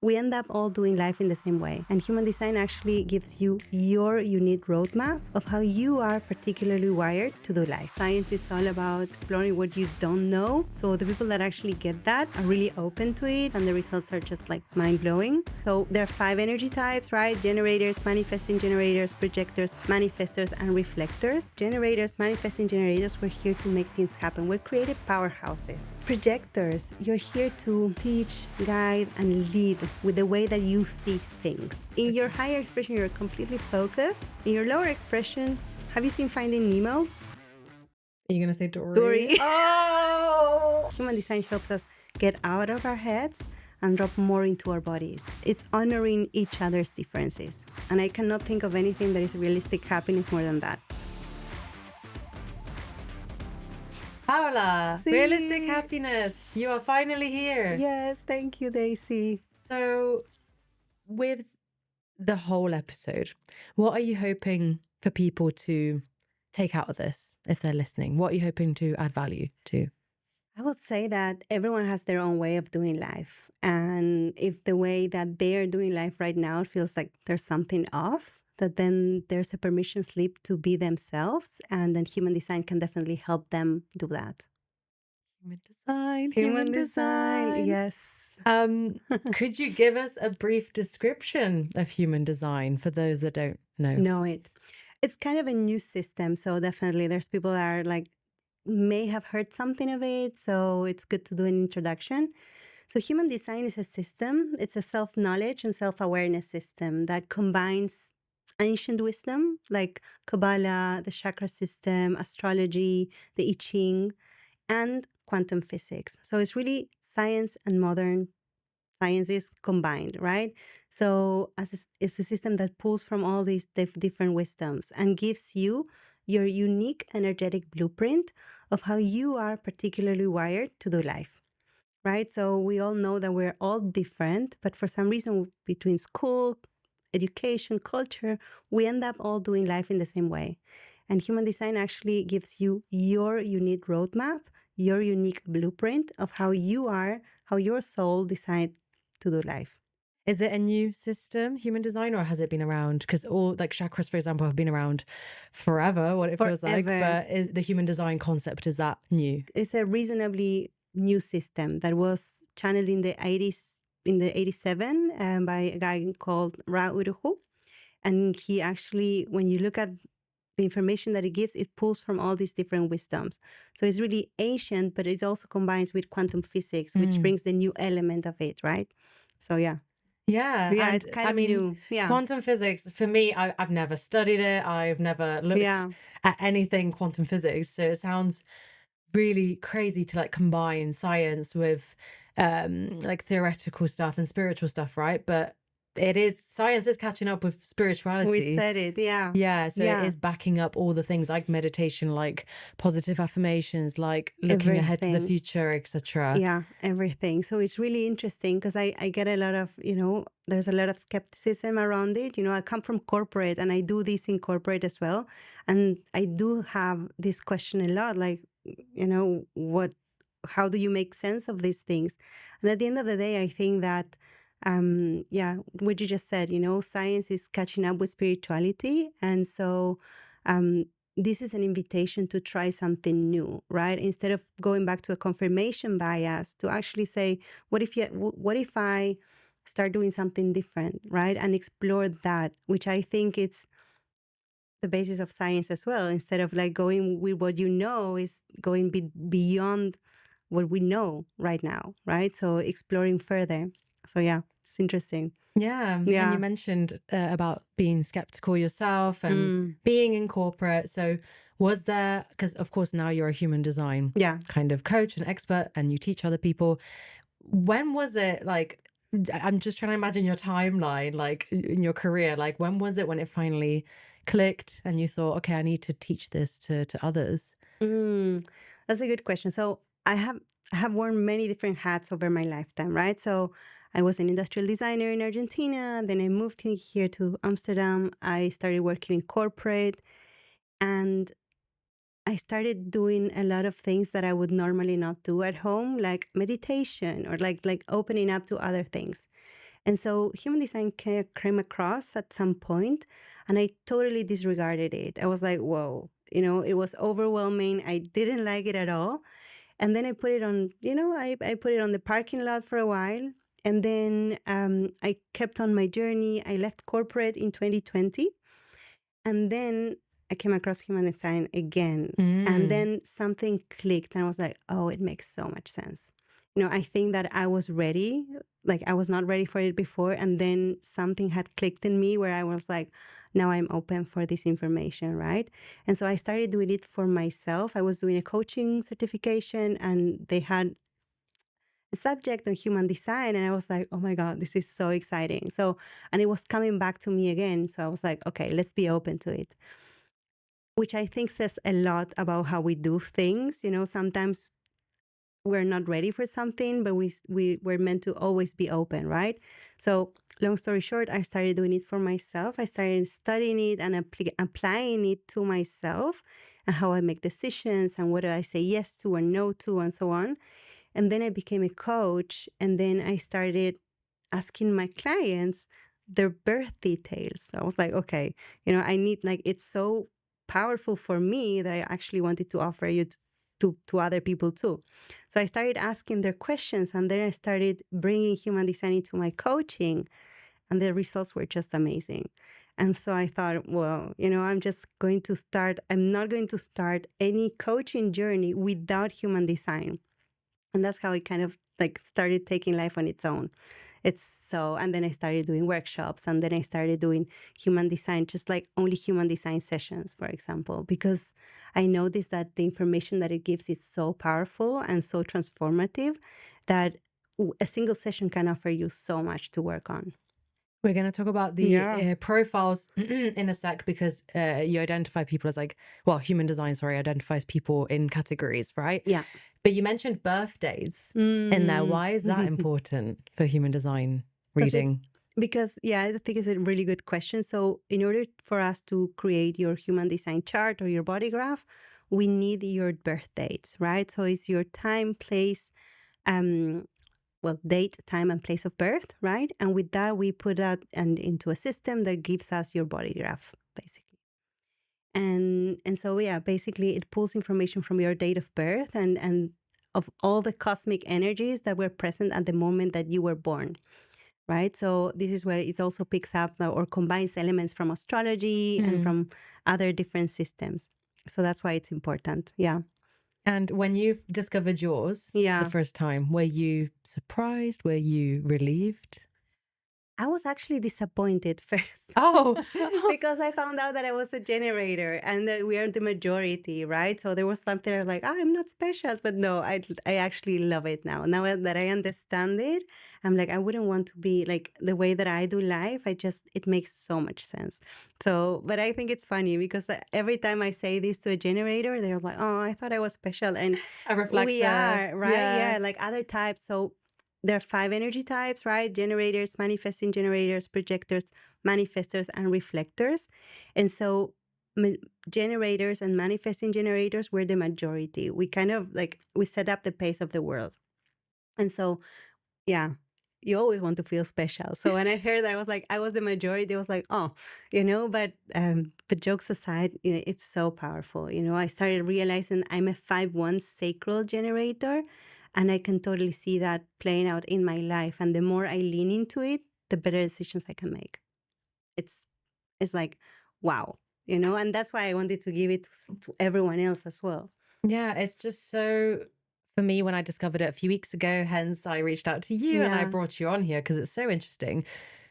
we end up all doing life in the same way. And human design actually gives you your unique roadmap of how you are particularly wired to do life. Science is all about exploring what you don't know. So the people that actually get that are really open to it, and the results are just like mind-blowing. So there are 5 energy types, right? Generators, manifesting generators, projectors, manifestors, and reflectors. Generators, manifesting generators, we're here to make things happen. We're creative powerhouses. Projectors, you're here to teach, guide, and lead with the way that you see things. In your higher expression, you're completely focused. In your lower expression, have you seen Finding Nemo? Are you going to say Dory? Dory. Oh! Human design helps us get out of our heads and drop more into our bodies. It's honoring each other's differences. And I cannot think of anything that is realistic happiness more than that. Paula, Sí. realistic happiness. You are finally here. Yes, thank you, Daisy. So, with the whole episode, what are you hoping for people to take out of this if they're listening? What are you hoping to add value to? I would say that everyone has their own way of doing life. And if the way that they're doing life right now feels like there's something off, that then there's a permission slip to be themselves. And then human design can definitely help them do that. Human design. Human design. Yes. Could you give us a brief description of human design for those that don't know? It's kind of a new system. So definitely there's people that are like, may have heard something of it. So it's good to do an introduction. So human design is a system. It's a self-knowledge and self-awareness system that combines ancient wisdom like Kabbalah, the chakra system, astrology, the I Ching, and quantum physics. So it's really science and modern sciences combined, right? So it's a system that pulls from all these different wisdoms and gives you your unique energetic blueprint of how you are particularly wired to do life, right? So we all know that we're all different, but for some reason between school, education, culture, we end up all doing life in the same way. And human design actually gives you your unique roadmap, your unique blueprint of how you are, how your soul decided to do life. Is it a new system, human design, or has it been around? Because all like chakras, for example, have been around forever, what it feels like. But is the human design concept, is that new? It's a reasonably new system that was channeled in the 80s, in the Ep.7 by a guy called Ra Uruhu. And he actually, when you look at the information that it gives, it pulls from all these different wisdoms. So it's really ancient, but it also combines with quantum physics, which brings the new element of it, right? So yeah. Yeah. Yeah, And it's kind of new. Yeah. Quantum physics, for me, I've never studied it. I've never looked at anything quantum physics. So it sounds really crazy to like combine science with like theoretical stuff and spiritual stuff, right? But science is catching up with spirituality. We said it, yeah. Yeah, so it is backing up all the things like meditation, like positive affirmations, like looking ahead to the future, etc. Yeah, everything. So it's really interesting because I get a lot of, there's a lot of skepticism around it. I come from corporate and I do this in corporate as well. And I do have this question a lot, like, how do you make sense of these things? And at the end of the day, I think that what you just said, science is catching up with spirituality. And so this is an invitation to try something new, right? Instead of going back to a confirmation bias, to actually say, what if I start doing something different, right? And explore that, which I think it's the basis of science as well. Instead of like going with what is going beyond what we know right now, right? So exploring further. So yeah, it's interesting. Yeah. And you mentioned about being skeptical yourself and being in corporate. So was there, because of course now you're a human design kind of coach and expert and you teach other people. When was it like, I'm just trying to imagine your timeline, like in your career, like when was it when it finally clicked and you thought, okay, I need to teach this to others? That's a good question. So I have worn many different hats over my lifetime, right? So I was an industrial designer in Argentina. Then I moved here to Amsterdam. I started working in corporate. And I started doing a lot of things that I would normally not do at home, like meditation or like opening up to other things. And so human design came across at some point, and I totally disregarded it. I was like, whoa, it was overwhelming. I didn't like it at all. And then I put it on, I put it on the parking lot for a while. And then I kept on my journey. I left corporate in 2020. And then I came across human design again. And then something clicked and I was like, oh, it makes so much sense. I think that I was ready, like I was not ready for it before. And then something had clicked in me where I was like, now I'm open for this information, right? And so I started doing it for myself. I was doing a coaching certification and they had a subject on human design. And I was like, oh my God, this is so exciting. So, and it was coming back to me again. So I was like, okay, let's be open to it. Which I think says a lot about how we do things. Sometimes we're not ready for something, but we're meant to always be open, right? So long story short, I started doing it for myself. I started studying it and applying it to myself and how I make decisions and what do I say yes to or no to and so on. And then I became a coach, and then I started asking my clients their birth details. So I was like, okay, I need, like, it's so powerful for me that I actually wanted to offer you to other people too. So I started asking their questions, and then I started bringing human design into my coaching, and the results were just amazing. And so I thought, well, I'm not going to start any coaching journey without human design. And that's how it kind of like started taking life on its own. And then I started doing workshops, and then I started doing human design, just like only human design sessions, for example, because I noticed that the information that it gives is so powerful and so transformative that a single session can offer you so much to work on. We're going to talk about the profiles in a sec, because you identify people as human design, identifies people in categories, right? Yeah. But you mentioned birthdays in there. Why is that important for human design reading? Because I think it's a really good question. So in order for us to create your human design chart or your body graph, we need your birth dates, right? So it's your time, place, date, time, and place of birth, right? And with that, we put that into a system that gives us your body graph, basically. And so basically it pulls information from your date of birth and of all the cosmic energies that were present at the moment that you were born, right? So this is where it also picks up or combines elements from astrology and from other different systems. So that's why it's important. Yeah. And when you discovered yours the first time, were you surprised? Were you relieved? I was actually disappointed first. Oh, because I found out that I was a generator and that we are the majority, right? So there was something I was like, I'm not special. But no, I actually love it now. Now that I understand it, I'm like, I wouldn't want to be like the way that I do life. it makes so much sense. So, but I think it's funny because every time I say this to a generator, they're like, oh, I thought I was special. And a reflector. We are, right? Yeah, like other types. So there are 5 energy types, right? Generators, manifesting generators, projectors, manifestors, and reflectors. And so generators and manifesting generators were the majority. We kind of we set up the pace of the world. And so, you always want to feel special. So when I heard that, I was the majority, I was like, oh, but jokes aside, it's so powerful. I started realizing I'm a 5-1 sacral generator. And I can totally see that playing out in my life. And the more I lean into it, the better decisions I can make. It's like, wow, and that's why I wanted to give it to everyone else as well. Yeah, it's just so, for me, when I discovered it a few weeks ago, hence I reached out to you and I brought you on here because it's so interesting.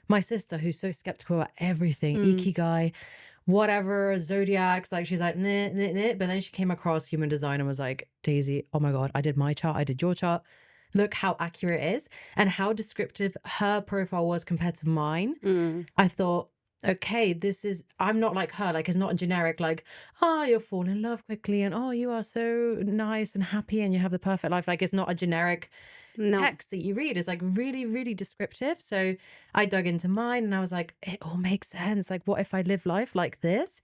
My sister, who's so skeptical about everything, ikigai, whatever, zodiacs, she's like, nah, nah, nah. But then she came across human design and was like, Daisy, oh my God, I did my chart, I did your chart. Look how accurate it is and how descriptive her profile was compared to mine. I thought, okay, I'm not like her. It's not a generic, you'll fall in love quickly and you are so nice and happy and you have the perfect life. It's not a generic text that you read. It's really, really descriptive. So I dug into mine and I was like, it all makes sense. What if I live life like this?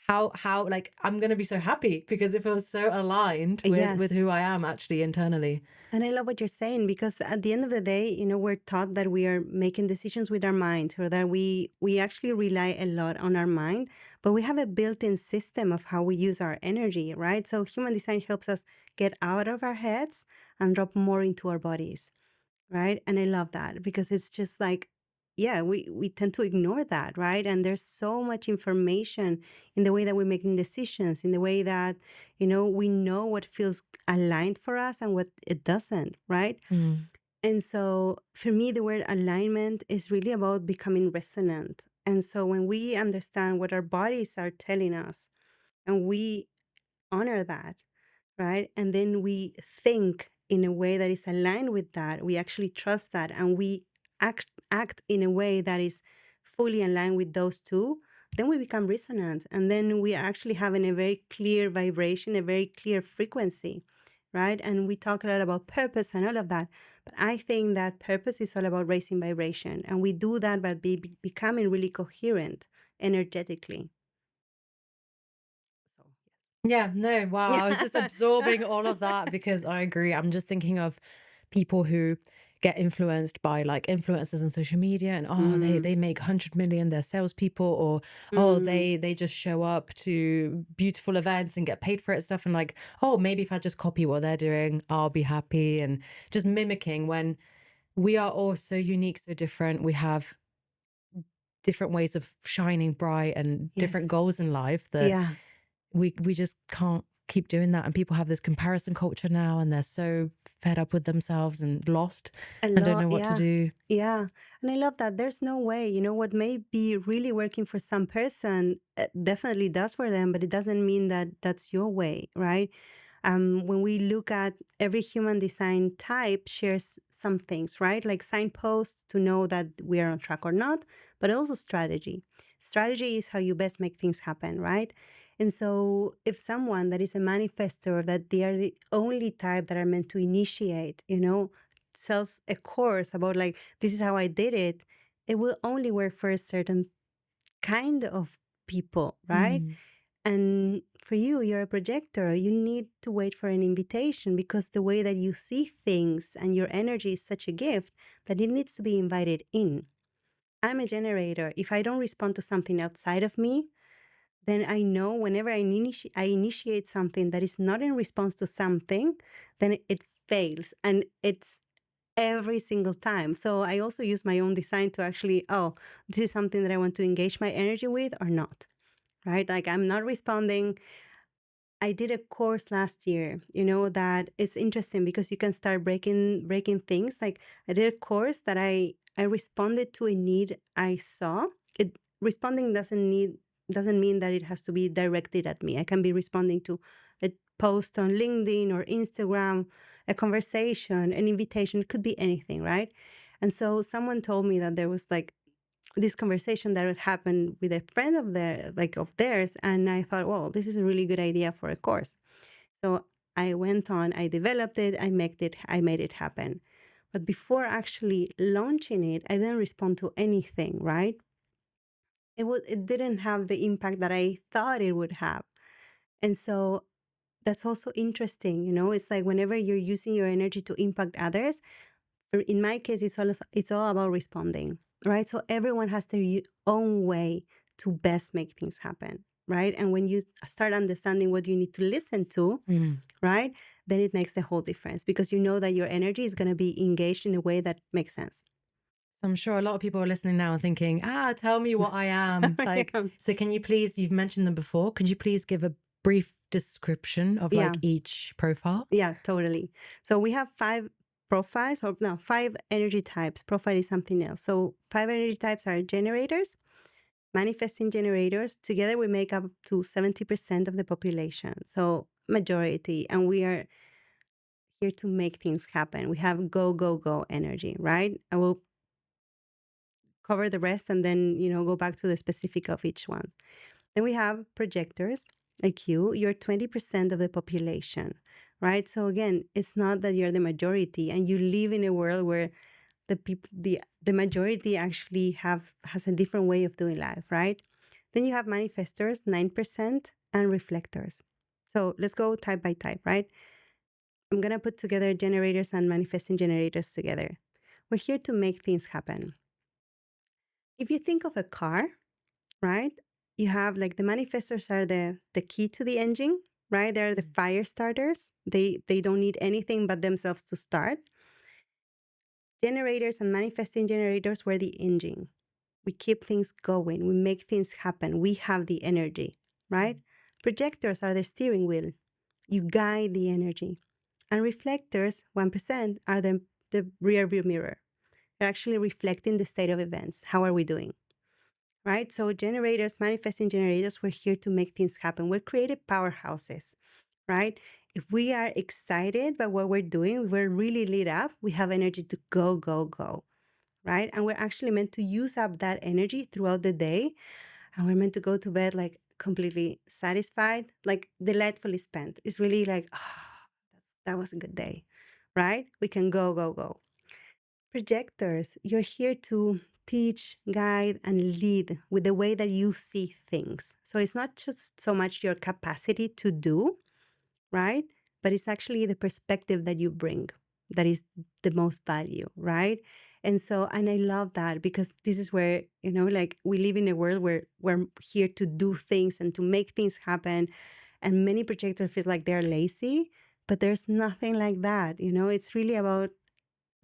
how like I'm gonna be so happy because it feels so aligned with Yes. who I am actually internally. And I love what you're saying, because at the end of the day, we're taught that we are making decisions with our mind, or that we actually rely a lot on our mind, but we have a built-in system of how we use our energy, right? So human design helps us get out of our heads and drop more into our bodies, right? And I love that, because it's just like, yeah, we tend to ignore that, right? And there's so much information in the way that we're making decisions, in the way that, we know what feels aligned for us and what it doesn't, right? Mm. And so for me, the word alignment is really about becoming resonant. And so when we understand what our bodies are telling us and we honor that, right? And then we think in a way that is aligned with that. We actually trust that, and we act in a way that is fully aligned with those two. Then we become resonant, and then we are actually having a very clear vibration, a very clear frequency, right? And we talk a lot about purpose and all of that, but I think that purpose is all about raising vibration, and we do that by becoming really coherent energetically. So Yeah, no, wow. I was just absorbing all of that because I agree. I'm just thinking of people who get influenced by like influencers on social media, and they make 100 million, they're salespeople, or they just show up to beautiful events and get paid for it stuff, and like, oh, maybe if I just copy what they're doing, I'll be happy, and just mimicking, when we are all so unique, so different. We have different ways of shining bright and different yes, goals in life that yeah. we just can't keep doing that. And people have this comparison culture now, and they're so fed up with themselves and lost A and don't lot, know what to yeah. do. Yeah. And I love that. There's no way, what may be really working for some person definitely does for them, but it doesn't mean that that's your way, right? When we look at every human design type shares some things, right? Like signposts to know that we are on track or not, but also strategy. Strategy is how you best make things happen, right? And so if someone that is a manifestor, that they are the only type that are meant to initiate, sells a course about like, this is how I did it, it will only work for a certain kind of people, right? Mm. And for you, you're a projector. You need to wait for an invitation, because the way that you see things and your energy is such a gift that it needs to be invited in. I'm a generator. If I don't respond to something outside of me, then I know whenever I initiate something that is not in response to something, then it fails. And it's every single time. So I also use my own design to actually, this is something that I want to engage my energy with or not, right? Like I'm not responding. I did a course last year, that it's interesting because you can start breaking things. Like I did a course that I responded to a need I saw. It responding doesn't mean that it has to be directed at me. I can be responding to a post on LinkedIn or Instagram, a conversation, an invitation. It could be anything, right? And so someone told me that there was like this conversation that would happen with a friend of theirs, and I thought, well, this is a really good idea for a course. So I went on, I developed it, I made it happen. But before actually launching it, I didn't respond to anything, right? It didn't have the impact that I thought it would have. And so that's also interesting, it's like whenever you're using your energy to impact others, in my case, it's all about responding, right? So everyone has their own way to best make things happen, right? And when you start understanding what you need to listen to, Mm. right, then it makes the whole difference, because you know that your energy is going to be engaged in a way that makes sense. So I'm sure a lot of people are listening now and thinking, tell me what I am. Like, Yeah. so can you please, you've mentioned them before, could you please give a brief description of Yeah. like each profile? Yeah, totally. So we have 5 profiles, or no, 5 energy types. Profile is something else. So 5 energy types are generators, manifesting generators. Together we make up to 70% of the population. So majority, and we are here to make things happen. We have go, go, go energy, right? I will cover the rest and then, go back to the specific of each one. Then we have projectors, like you. You're 20% of the population, right? So again, it's not that you're the majority, and you live in a world where the majority actually has a different way of doing life, right? Then you have manifestors, 9%, and reflectors. So let's go type by type, right? I'm going to put together generators and manifesting generators together. We're here to make things happen. If you think of a car, right? You have like the manifestors are the key to the engine, right? They're the fire starters. They don't need anything but themselves to start. Generators and manifesting generators were the engine. We keep things going. We make things happen. We have the energy, right? Projectors are the steering wheel. You guide the energy. And reflectors, 1%, are the rear view mirror. They're actually reflecting the state of events. How are we doing? Right? So generators, manifesting generators, we're here to make things happen. We're creative powerhouses, right? If we are excited by what we're doing, we're really lit up, we have energy to go, go, go, right? And we're actually meant to use up that energy throughout the day. And we're meant to go to bed like completely satisfied, like delightfully spent. It's really like, that was a good day, right? We can go, go, go. Projectors, you're here to teach, guide, and lead with the way that you see things. So it's not just so much your capacity to do, right? But it's actually the perspective that you bring that is the most value, right? And so, and I love that because this is where, like we live in a world where we're here to do things and to make things happen. And many projectors feel like they're lazy, but there's nothing like that. It's really about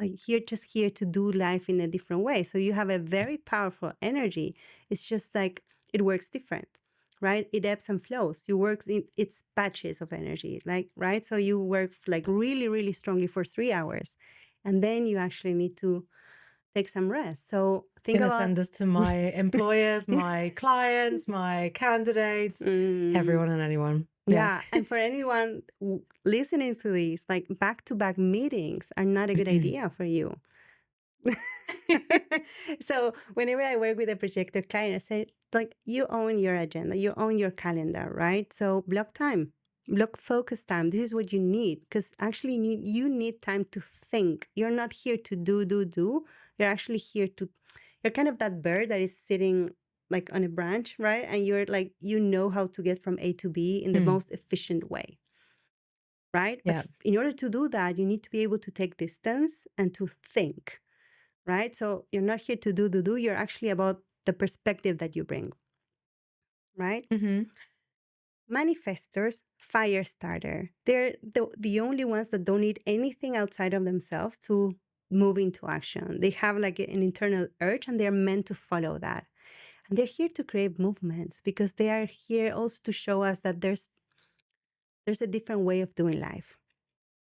like just here to do life in a different way. So you have a very powerful energy. It's just like it works different, right? It ebbs and flows. You work in its patches of energy, like, right? So you work like really, really strongly for 3 hours, and then you actually need to take some rest. So think I'm gonna about send this to my employers, my clients, my candidates, everyone and anyone. Yeah. And for anyone listening to these, like back-to-back meetings are not a good idea for you. So whenever I work with a projector client, I say, like, you own your agenda, you own your calendar, right? So block time, block focus time. This is what you need, because actually you need time to think. You're not here to do. You're actually here to, you're kind of that bird that is sitting like on a branch, right? And you're like, how to get from A to B in the most efficient way. Right? Yeah. But in order to do that, you need to be able to take distance and to think. Right? So you're not here to do. You're actually about the perspective that you bring. Right? Manifestors, fire starter. They're the only ones that don't need anything outside of themselves to move into action. They have like an internal urge and they're meant to follow that. And they're here to create movements because they are here also to show us that there's a different way of doing life.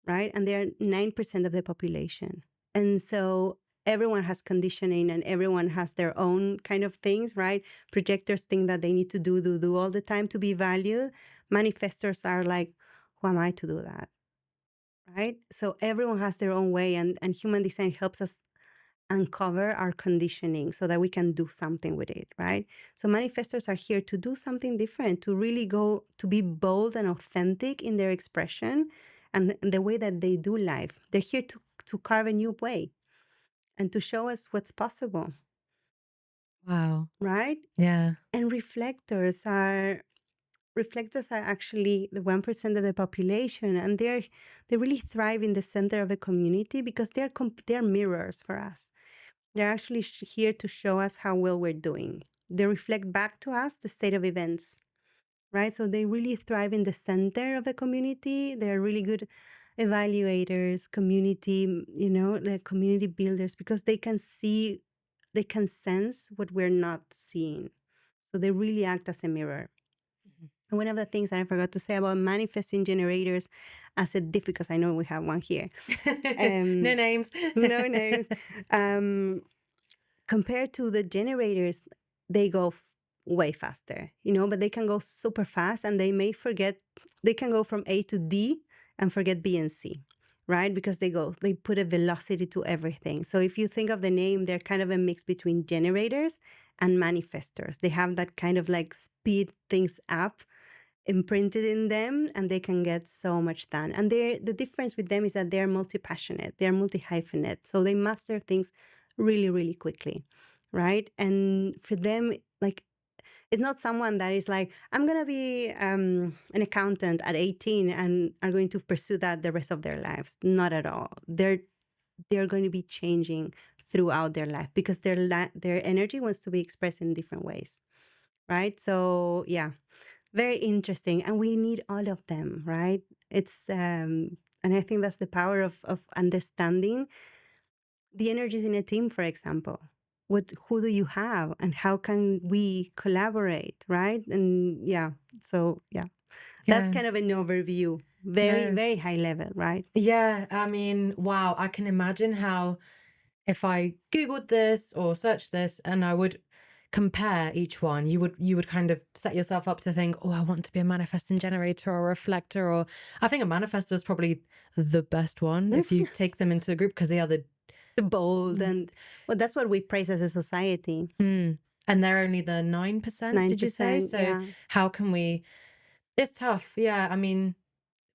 Right? And they're 9% of the population. And so everyone has conditioning and everyone has their own kind of things, right? Projectors think that they need to do all the time to be valued. Manifestors are like, who am I to do that? Right? So everyone has their own way, and human design helps us uncover our conditioning so that we can do something with it, right? So manifestors are here to do something different, to really go, to be bold and authentic in their expression and the way that they do life. They're here to carve a new way and to show us what's possible. Wow. Right? Yeah. And reflectors are actually the 1% of the population, and they really thrive in the center of a community because they're mirrors for us. They're actually here to show us how well we're doing. They reflect back to us the state of events, right? So they really thrive in the center of the community. They're really good evaluators, community, like community builders, because they can sense what we're not seeing. So they really act as a mirror. And one of the things that I forgot to say about manifesting generators as a difficult, because I know we have one here. No names. No names. Compared to the generators, they go way faster, but they can go super fast and they can go from A to D and forget B and C, right? Because they put a velocity to everything. So if you think of the name, they're kind of a mix between generators and manifestors. They have that kind of like speed things up imprinted in them, and they can get so much done. And the difference with them is that they're multi-passionate, they're multi-hyphenate. So they master things really, really quickly, right? And for them, like, It's not someone that is like, I'm going to be an accountant at 18 and are going to pursue that the rest of their lives. Not at all. They're going to be changing throughout their life because their energy wants to be expressed in different ways, right? So yeah, very interesting. And we need all of them, right? It's and I think that's the power of understanding the energies in a team, for example. Who do you have and how can we collaborate, right? And that's kind of an overview, very high level, right? Yeah, I mean, wow, I can imagine how if I Googled this or searched this and I would compare each one, you would kind of set yourself up to think, oh, I want to be a manifesting generator or a reflector, or I think a manifestor is probably the best one if you take them into a group because they are the bold and that's what we praise as a society. And they're only the 9%, did you say? So how can we? It's tough. Yeah, I mean,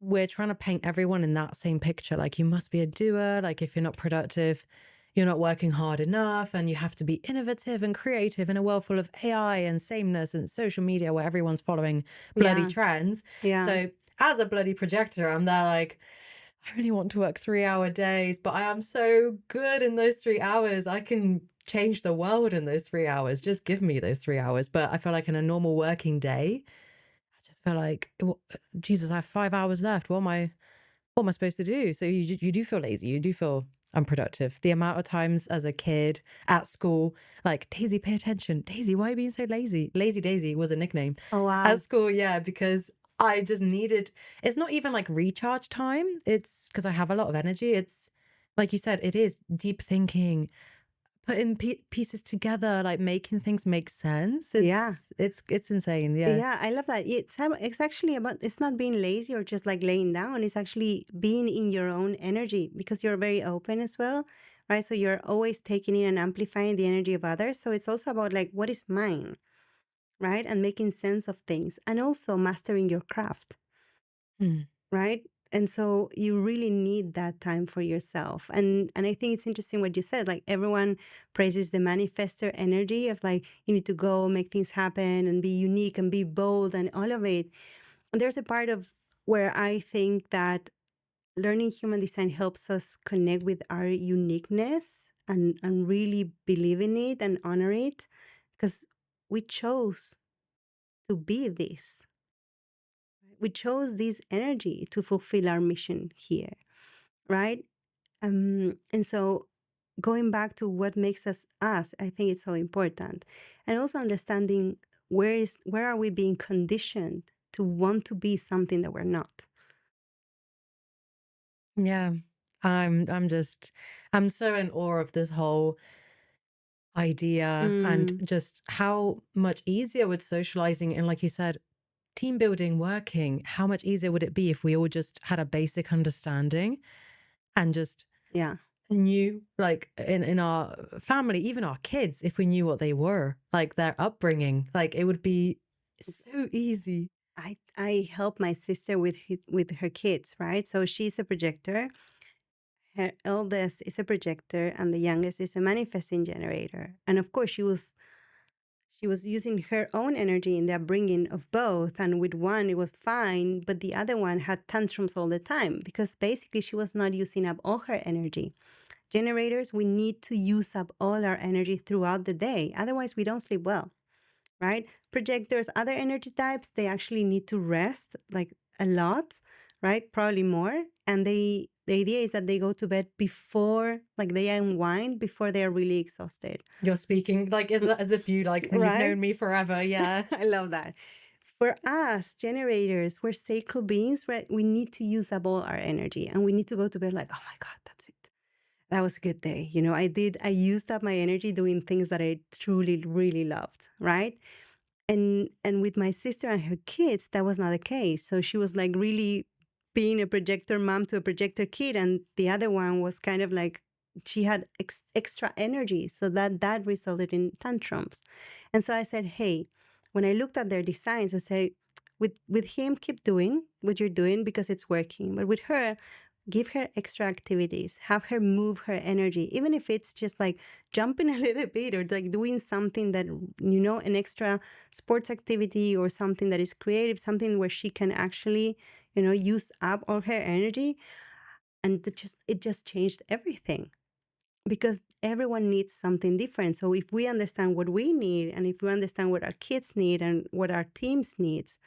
we're trying to paint everyone in that same picture. Like, you must be a doer. Like, if you're not productive, you're not working hard enough, and you have to be innovative and creative in a world full of AI and sameness and social media where everyone's following bloody trends. So as a bloody projector, I'm there like, I really want to work 3-hour days, but I am so good in those 3 hours. I can change the world in those 3 hours. Just give me those 3 hours. But I feel like in a normal working day, I just feel like, Jesus, I have 5 hours left. What am I supposed to do? So you do feel lazy. You do feel unproductive. The amount of times as a kid at school, like, Daisy, pay attention. Daisy, why are you being so lazy? Lazy Daisy was a nickname. Oh, wow. At school, yeah, because I just needed, it's not even like recharge time. It's because I have a lot of energy. It's like you said, it is deep thinking, putting pieces together, like making things make sense. It's insane. Yeah, I love that. It's actually about, it's not being lazy or just like laying down. It's actually being in your own energy because you're very open as well, right? So you're always taking in and amplifying the energy of others. So it's also about like, what is mine, right? And making sense of things and also mastering your craft, right? And so you really need that time for yourself. And I think it's interesting what you said, like everyone praises the manifestor energy of like, you need to go make things happen and be unique and be bold and all of it. And there's a part of where I think that learning human design helps us connect with our uniqueness and really believe in it and honor it because we chose to be this. We chose this energy to fulfill our mission here, right? And so going back to what makes us us, I think it's so important. And also understanding where are we being conditioned to want to be something that we're not. Yeah. I'm so in awe of this whole idea and just how much easier with socializing and, like you said, team building, working, how much easier would it be if we all just had a basic understanding and just knew, like in our family, even our kids, if we knew what they were, like their upbringing, like it would be so easy. I help my sister with her kids, right? So she's a projector. Her eldest is a projector and the youngest is a manifesting generator. And of course, she was using her own energy in the upbringing of both. And with one, it was fine, but the other one had tantrums all the time because basically she was not using up all her energy. Generators, we need to use up all our energy throughout the day. Otherwise, we don't sleep well, right? Projectors, other energy types, they actually need to rest like a lot, right? Probably more. And the idea is that they go to bed before, like they unwind before they're really exhausted. You're speaking like as if you like you've known me forever. Yeah. I love that. For us, generators, we're sacred beings, right? We need to use up all our energy and we need to go to bed like, oh my God, that's it. That was a good day. You know, I used up my energy doing things that I truly, really loved, right? And with my sister and her kids, that was not the case. So she was like really being a projector mom to a projector kid. And the other one was kind of like, she had extra energy. So that resulted in tantrums. And so I said, hey, when I looked at their designs, I said, with him, keep doing what you're doing because it's working. But with her, give her extra activities, have her move her energy, even if it's just like jumping a little bit or like doing something that, an extra sports activity or something that is creative, something where she can actually, use up all her energy. And it just changed everything, because everyone needs something different. So if we understand what we need, and if we understand what our kids need and what our teams needs,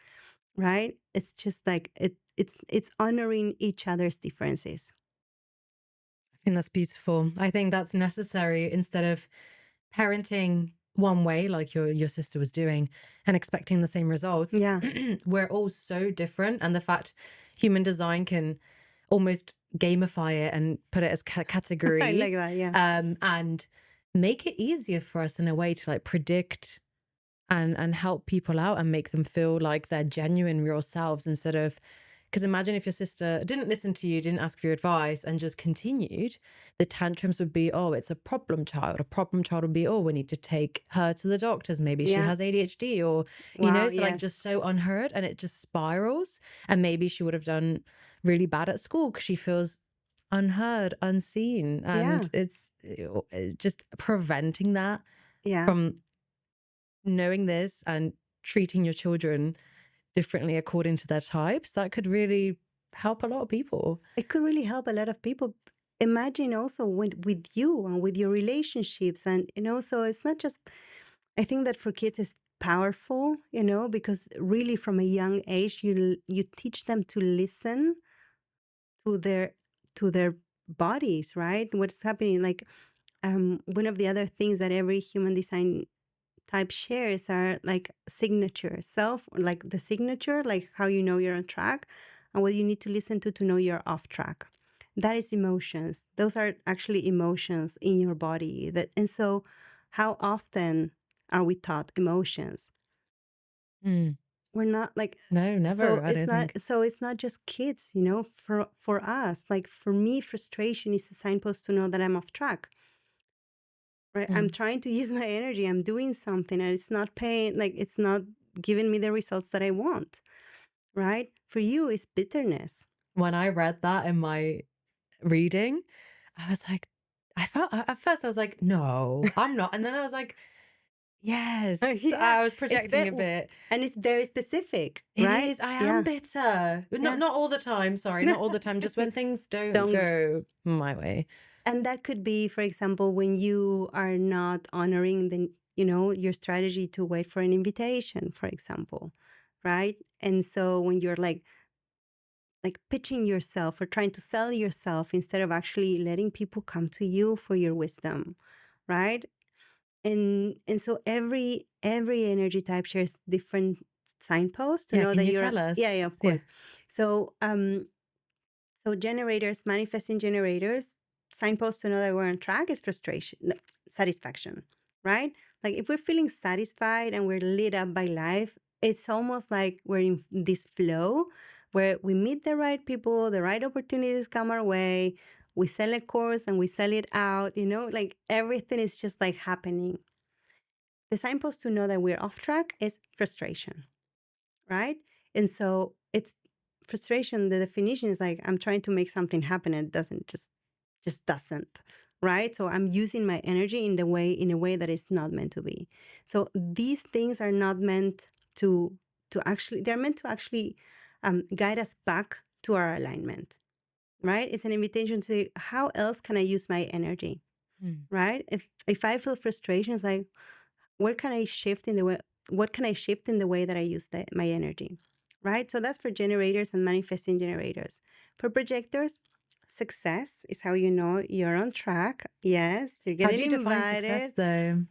right? It's just like it's honoring each other's differences. I think that's beautiful. I think that's necessary, instead of parenting one way like your sister was doing and expecting the same results. Yeah. We're all so different, and the fact human design can almost gamify it and put it as categories. I like that, yeah. And make it easier for us in a way to like predict and help people out and make them feel like they're genuine real selves, instead of, because imagine if your sister didn't listen to you, didn't ask for your advice, and just continued, the tantrums would be, oh, it's a problem child. A problem child would be, oh, we need to take her to the doctors. Maybe she has ADHD, or, Wow, so like just so unheard, and it just spirals. And maybe she would have done really bad at school because she feels unheard, unseen. And it's just preventing that from knowing this and treating your children differently according to their types, that could really help a lot of people. It could really help a lot of people. Imagine also with you and with your relationships. And, so it's not just, I think that for kids it's powerful, because really from a young age, you teach them to listen to their bodies, right? What's happening. Like, one of the other things that every human design type shares are like signature self, like the signature, like how you know you're on track, and what you need to listen to know you're off track. That is emotions. Those are actually emotions in your body. And so how often are we taught emotions? We're not like, No, never. I don't think. so it's not just kids, for us, like for me, frustration is a signpost to know that I'm off track. Right. I'm trying to use my energy. I'm doing something and it's not paying, like it's not giving me the results that I want. Right. For you, it's bitterness. When I read that in my reading, I was like, I felt at first I was like, no, I'm not. And then I was like, yes, Yeah. I was projecting a bit. And it's very specific, It right? is. I am bitter. Not all the time. Sorry, not all the time. Just when things don't go my way. And that could be, for example, when you are not honoring your strategy to wait for an invitation, for example, right? And so when you're like pitching yourself or trying to sell yourself instead of actually letting people come to you for your wisdom, right? And so every energy type shares different signposts to know Can that you you're tell us? yeah, of course. So generators, manifesting generators, signpost to know that we're on track is frustration, no, satisfaction, right? Like if we're feeling satisfied and we're lit up by life, it's almost like we're in this flow where we meet the right people, the right opportunities come our way, we sell a course and we sell it out, like everything is just like happening. The signpost to know that we're off track is frustration, right? And so it's frustration. The definition is like I'm trying to make something happen and it doesn't just doesn't, right? So I'm using my energy in a way that is not meant to be. So these things are not meant to actually, they're meant to actually guide us back to our alignment, right? It's an invitation to say, how else can I use my energy, right? If I feel frustration, it's like, where can I shift in the way? What can I shift in the way that I use my energy, right? So that's for generators and manifesting generators. For projectors, success is how you know you're on track. Yes, you're getting How do you define success, though?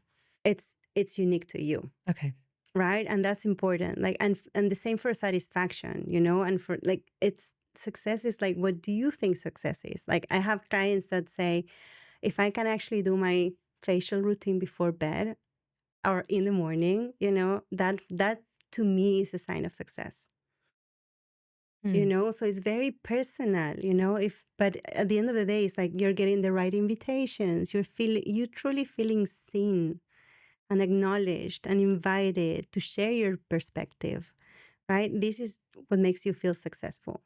It's unique to you. Okay. Right, and that's important. Like, and the same for satisfaction, and for like it's success is like, what do you think success is? Like, I have clients that say, if I can actually do my facial routine before bed or in the morning, that to me is a sign of success. So it's very personal, but at the end of the day, it's like you're getting the right invitations. You're truly feeling seen and acknowledged and invited to share your perspective, right? This is what makes you feel successful.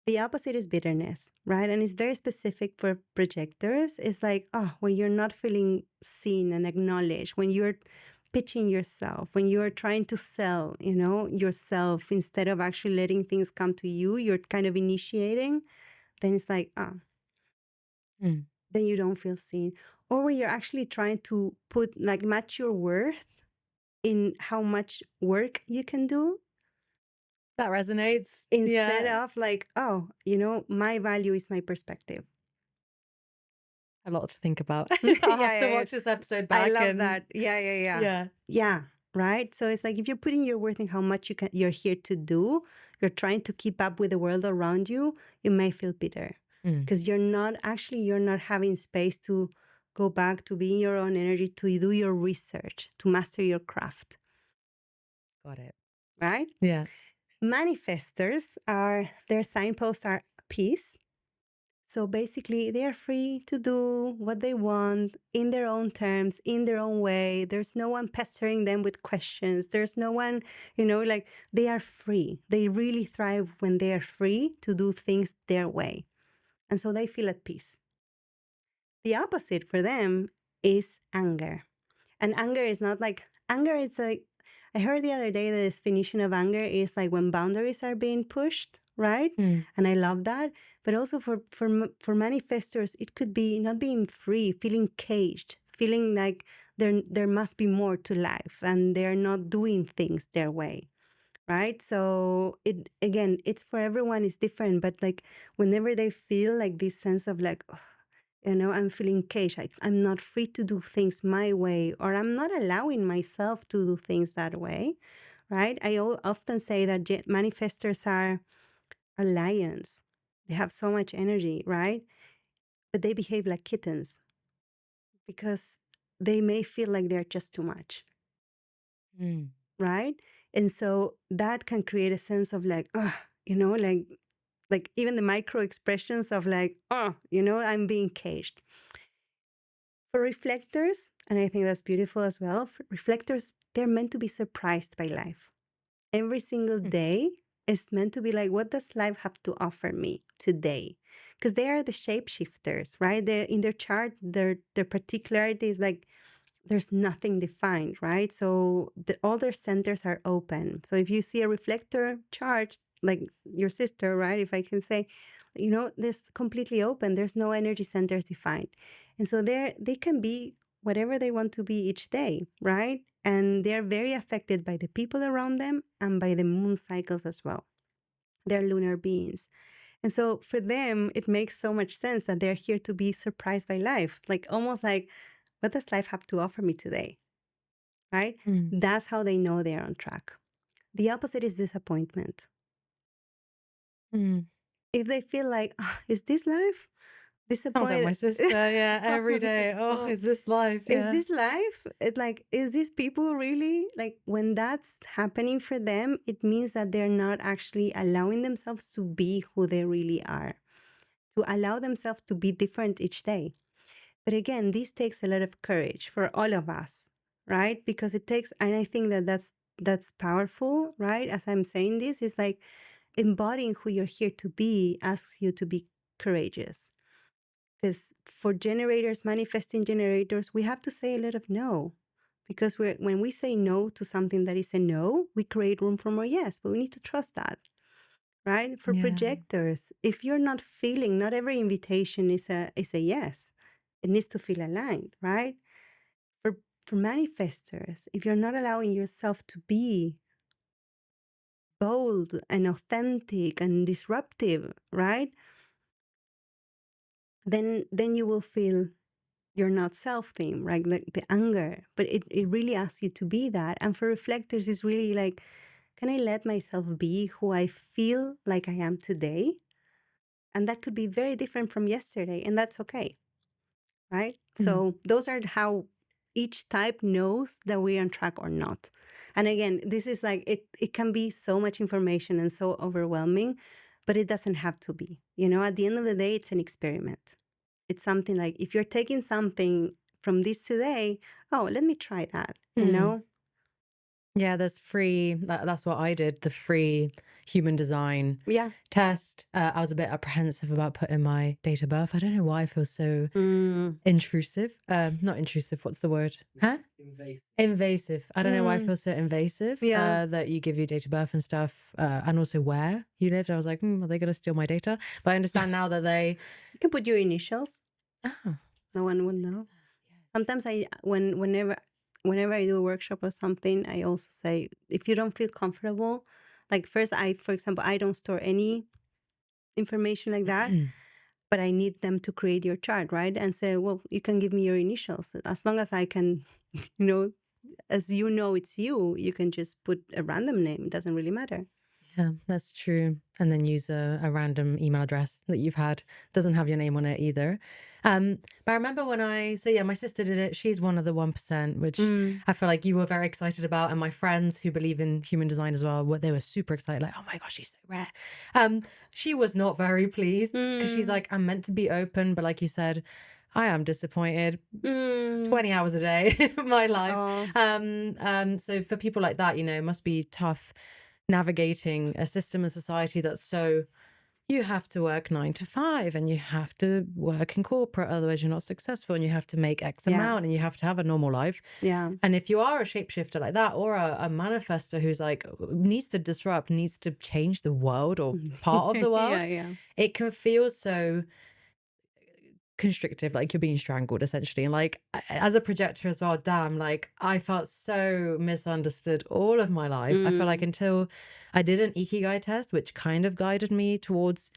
The opposite is bitterness, right? And it's very specific for projectors. It's like, oh, when you're not feeling seen and acknowledged, when you're pitching yourself, when you're trying to sell, yourself instead of actually letting things come to you, you're kind of initiating, then it's like, then you don't feel seen. Or when you're actually trying to match your worth in how much work you can do. That resonates. Instead of like, oh, my value is my perspective. A lot to think about. I'll have to watch this episode back. I love that. Yeah. Right. So it's like if you're putting your worth in how much you're here to do, you're trying to keep up with the world around you, you may feel bitter because you're not having space to go back to being your own energy, to do your research, to master your craft. Got it. Right? Yeah. Manifestors their signposts are peace. So basically, they are free to do what they want in their own terms, in their own way. There's no one pestering them with questions. There's no one, they are free. They really thrive when they are free to do things their way. And so they feel at peace. The opposite for them is anger. And anger is like, I heard the other day the definition of anger is like when boundaries are being pushed, right? And I love that. But also for manifestors, it could be not being free, feeling caged, feeling like there must be more to life and they're not doing things their way, right? So it's for everyone, it's different. But like whenever they feel like this sense of like, I'm feeling caged. I'm not free to do things my way, or I'm not allowing myself to do things that way, right? I often say that manifestors are lions. They have so much energy, right? But they behave like kittens because they may feel like they're just too much, right? And so that can create a sense of like, like even the micro expressions of like, I'm being caged. For reflectors, and I think that's beautiful as well, for reflectors, they're meant to be surprised by life. Every single day is meant to be like, what does life have to offer me today? Because they are the shapeshifters, right? In their chart, their particularity is like, there's nothing defined, right? So all their centers are open. So if you see a reflector chart, like your sister, right? If I can say, this completely open. There's no energy centers defined. And so they can be whatever they want to be each day, right? And they're very affected by the people around them and by the moon cycles as well. They're lunar beings. And so for them, it makes so much sense that they're here to be surprised by life. Like almost like, what does life have to offer me today? Right? That's how they know they're on track. The opposite is disappointment. If they feel like, is this life? Sounds like my sister, yeah, every day. Oh, is this life? Yeah. Is this life? Is this people really? Like when that's happening for them, it means that they're not actually allowing themselves to be who they really are, to allow themselves to be different each day. But again, this takes a lot of courage for all of us, right? Because it takes, and I think that's powerful, right? As I'm saying this, it's like embodying who you're here to be asks you to be courageous. Because for generators, manifesting generators, we have to say a lot of no. Because when we say no to something that is a no, we create room for more yes, but we need to trust that, right? For projectors, if you're not feeling, not every invitation is a yes. It needs to feel aligned, right? For manifestors, if you're not allowing yourself to be bold and authentic and disruptive, right? Then you will feel you're not self-theme, right? Like the anger, but it really asks you to be that. And for reflectors, it's really like, can I let myself be who I feel like I am today? And that could be very different from yesterday, and that's okay, right? So those are how each type knows that we're on track or not. And again, this is like, it can be so much information and so overwhelming, but it doesn't have to be. At the end of the day, it's an experiment. It's something like, if you're taking something from this today, oh, let me try that, Yeah, there's free. That's what I did. The free human design Yeah. test. I was a bit apprehensive about putting my date of birth. I don't know why I feel so intrusive. Not intrusive. What's the word? Huh? Invasive. I don't know why I feel so invasive. That you give your date of birth and stuff, and also where you lived. I was like, are they going to steal my data? But I understand now that they. You can put your initials. Oh. No one would know. Sometimes whenever I do a workshop or something, I also say, if you don't feel comfortable, like first, for example, I don't store any information like that, but I need them to create your chart, right? And say, well, you can give me your initials. As long as I can, as it's you can just put a random name. It doesn't really matter. Yeah, that's true. And then use a random email address that you've had. Doesn't have your name on it either. But I remember when my sister did it. She's one of the 1%, which I feel like you were very excited about. And my friends who believe in human design as well, they were super excited. Like, oh my gosh, she's so rare. She was not very pleased because she's like, I'm meant to be open. But like you said, I am disappointed 20 hours a day of my life. So for people like that, it must be tough navigating a system and society that's so you have to work 9 to 5 and you have to work in corporate, otherwise you're not successful, and you have to make X amount and you have to have a normal life. And if you are a shapeshifter like that, or a manifestor who's like needs to disrupt, needs to change the world or part of the world, it can feel so constrictive, like you're being strangled essentially. And like as a projector as well, damn, like I felt so misunderstood all of my life. I feel like until I did an ikigai test, which kind of guided me towards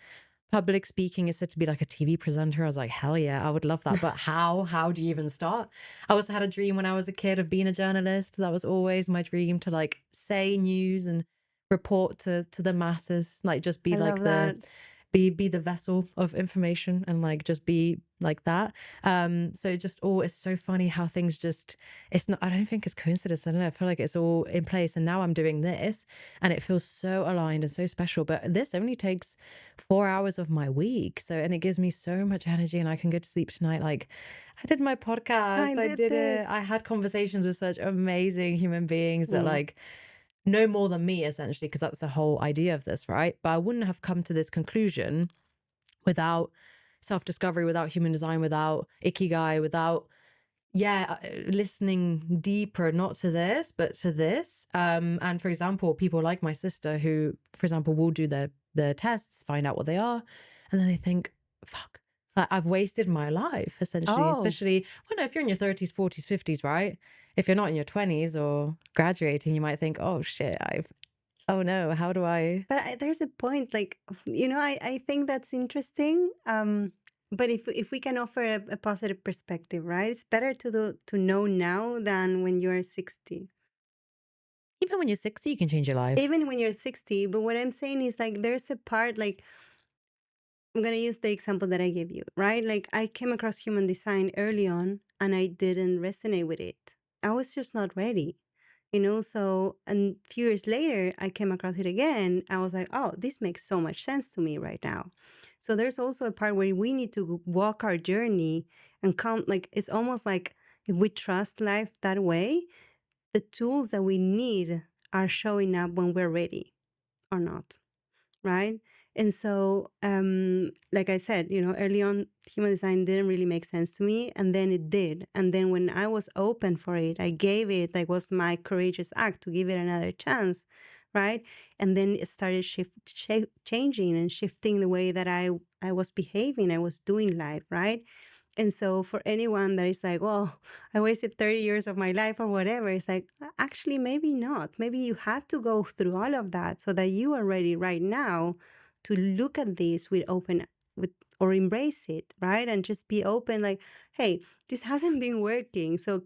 public speaking. It said to be like a TV presenter. I was like, hell yeah, I would love that. But how do you even start? I also had a dream when I was a kid of being a journalist. That was always my dream, to like say news and report to the masses, like just be like be the vessel of information and like just be like that. So it just it's so funny how things it's not, I don't think it's coincidence. I don't know, I feel like it's all in place, and now I'm doing this and it feels so aligned and so special. But this only takes 4 hours of my week, and it gives me so much energy, and I can go to sleep tonight like I did my podcast, I did it, I had conversations with such amazing human beings that like know more than me, essentially, because that's the whole idea of this, right? But I wouldn't have come to this conclusion without self-discovery, without human design, without ikigai, without listening deeper, not to this but to this. And for example, people like my sister who, for example, will do the tests, find out what they are, and then they think, fuck, I've wasted my life, essentially. Especially if you're in your 30s, 40s, 50s, right? If you're not in your 20s or graduating, you might think, oh shit, oh no, how do I? But there's a point, like, I think that's interesting. But if we can offer a positive perspective, right? It's better to know now than when you're 60. Even when you're 60, you can change your life. Even when you're 60. But what I'm saying is, like, there's a part, like, I'm going to use the example that I gave you, right? Like, I came across human design early on and I didn't resonate with it. I was just not ready, So, and a few years later, I came across it again. I was like, oh, this makes so much sense to me right now. So there's also a part where we need to walk our journey and come, like, it's almost like if we trust life that way, the tools that we need are showing up when we're ready or not, right? And so, like I said, early on, human design didn't really make sense to me. And then it did. And then when I was open for it, I gave it, like, was my courageous act to give it another chance, right? And then it started changing and shifting the way that I was behaving, I was doing life, right? And so for anyone that is like, well, I wasted 30 years of my life or whatever, it's like, actually, maybe not. Maybe you had to go through all of that so that you are ready right now to look at this or embrace it, right? And just be open, like, hey, this hasn't been working. So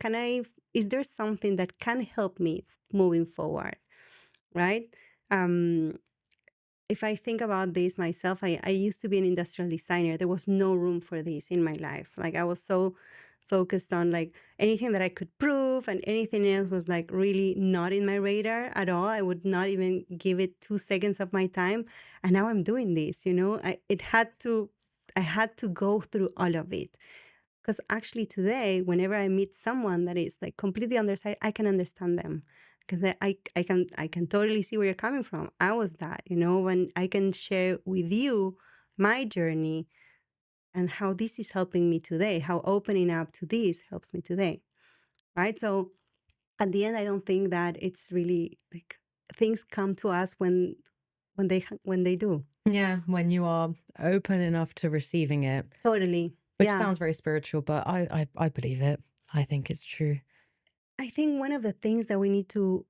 is there something that can help me moving forward, right? If I think about this myself, I used to be an industrial designer. There was no room for this in my life. Like, I was so focused on like anything that I could prove, and anything else was like really not in my radar at all. I would not even give it 2 seconds of my time. And now I'm doing this, I had to go through all of it. Because actually today, whenever I meet someone that is like completely on their side, I can understand them. because I can totally see where you're coming from. I was that, when I can share with you my journey and how this is helping me today, how opening up to this helps me today, right? So at the end, I don't think that it's really like things come to us when they do. Yeah, when you are open enough to receiving it. Totally. Which Yeah. sounds very spiritual, but I believe it. I think it's true. I think one of the things that we need to,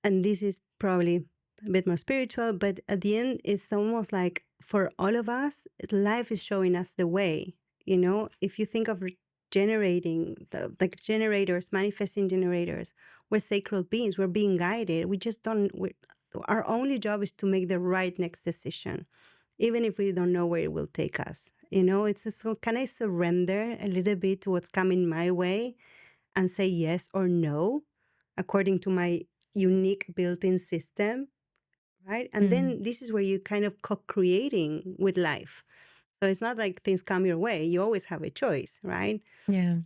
and this is probably a bit more spiritual, but at the end, it's almost like for all of us, life is showing us the way. If you think of generating, like generators, manifesting generators, we're sacred beings, we're being guided. We just don't, our only job is to make the right next decision, even if we don't know where it will take us. It's just, so can I surrender a little bit to what's coming my way and say yes or no according to my unique built-in system, right? And then this is where you kind of co-creating with life. So it's not like things come your way. You always have a choice, right? Yeah.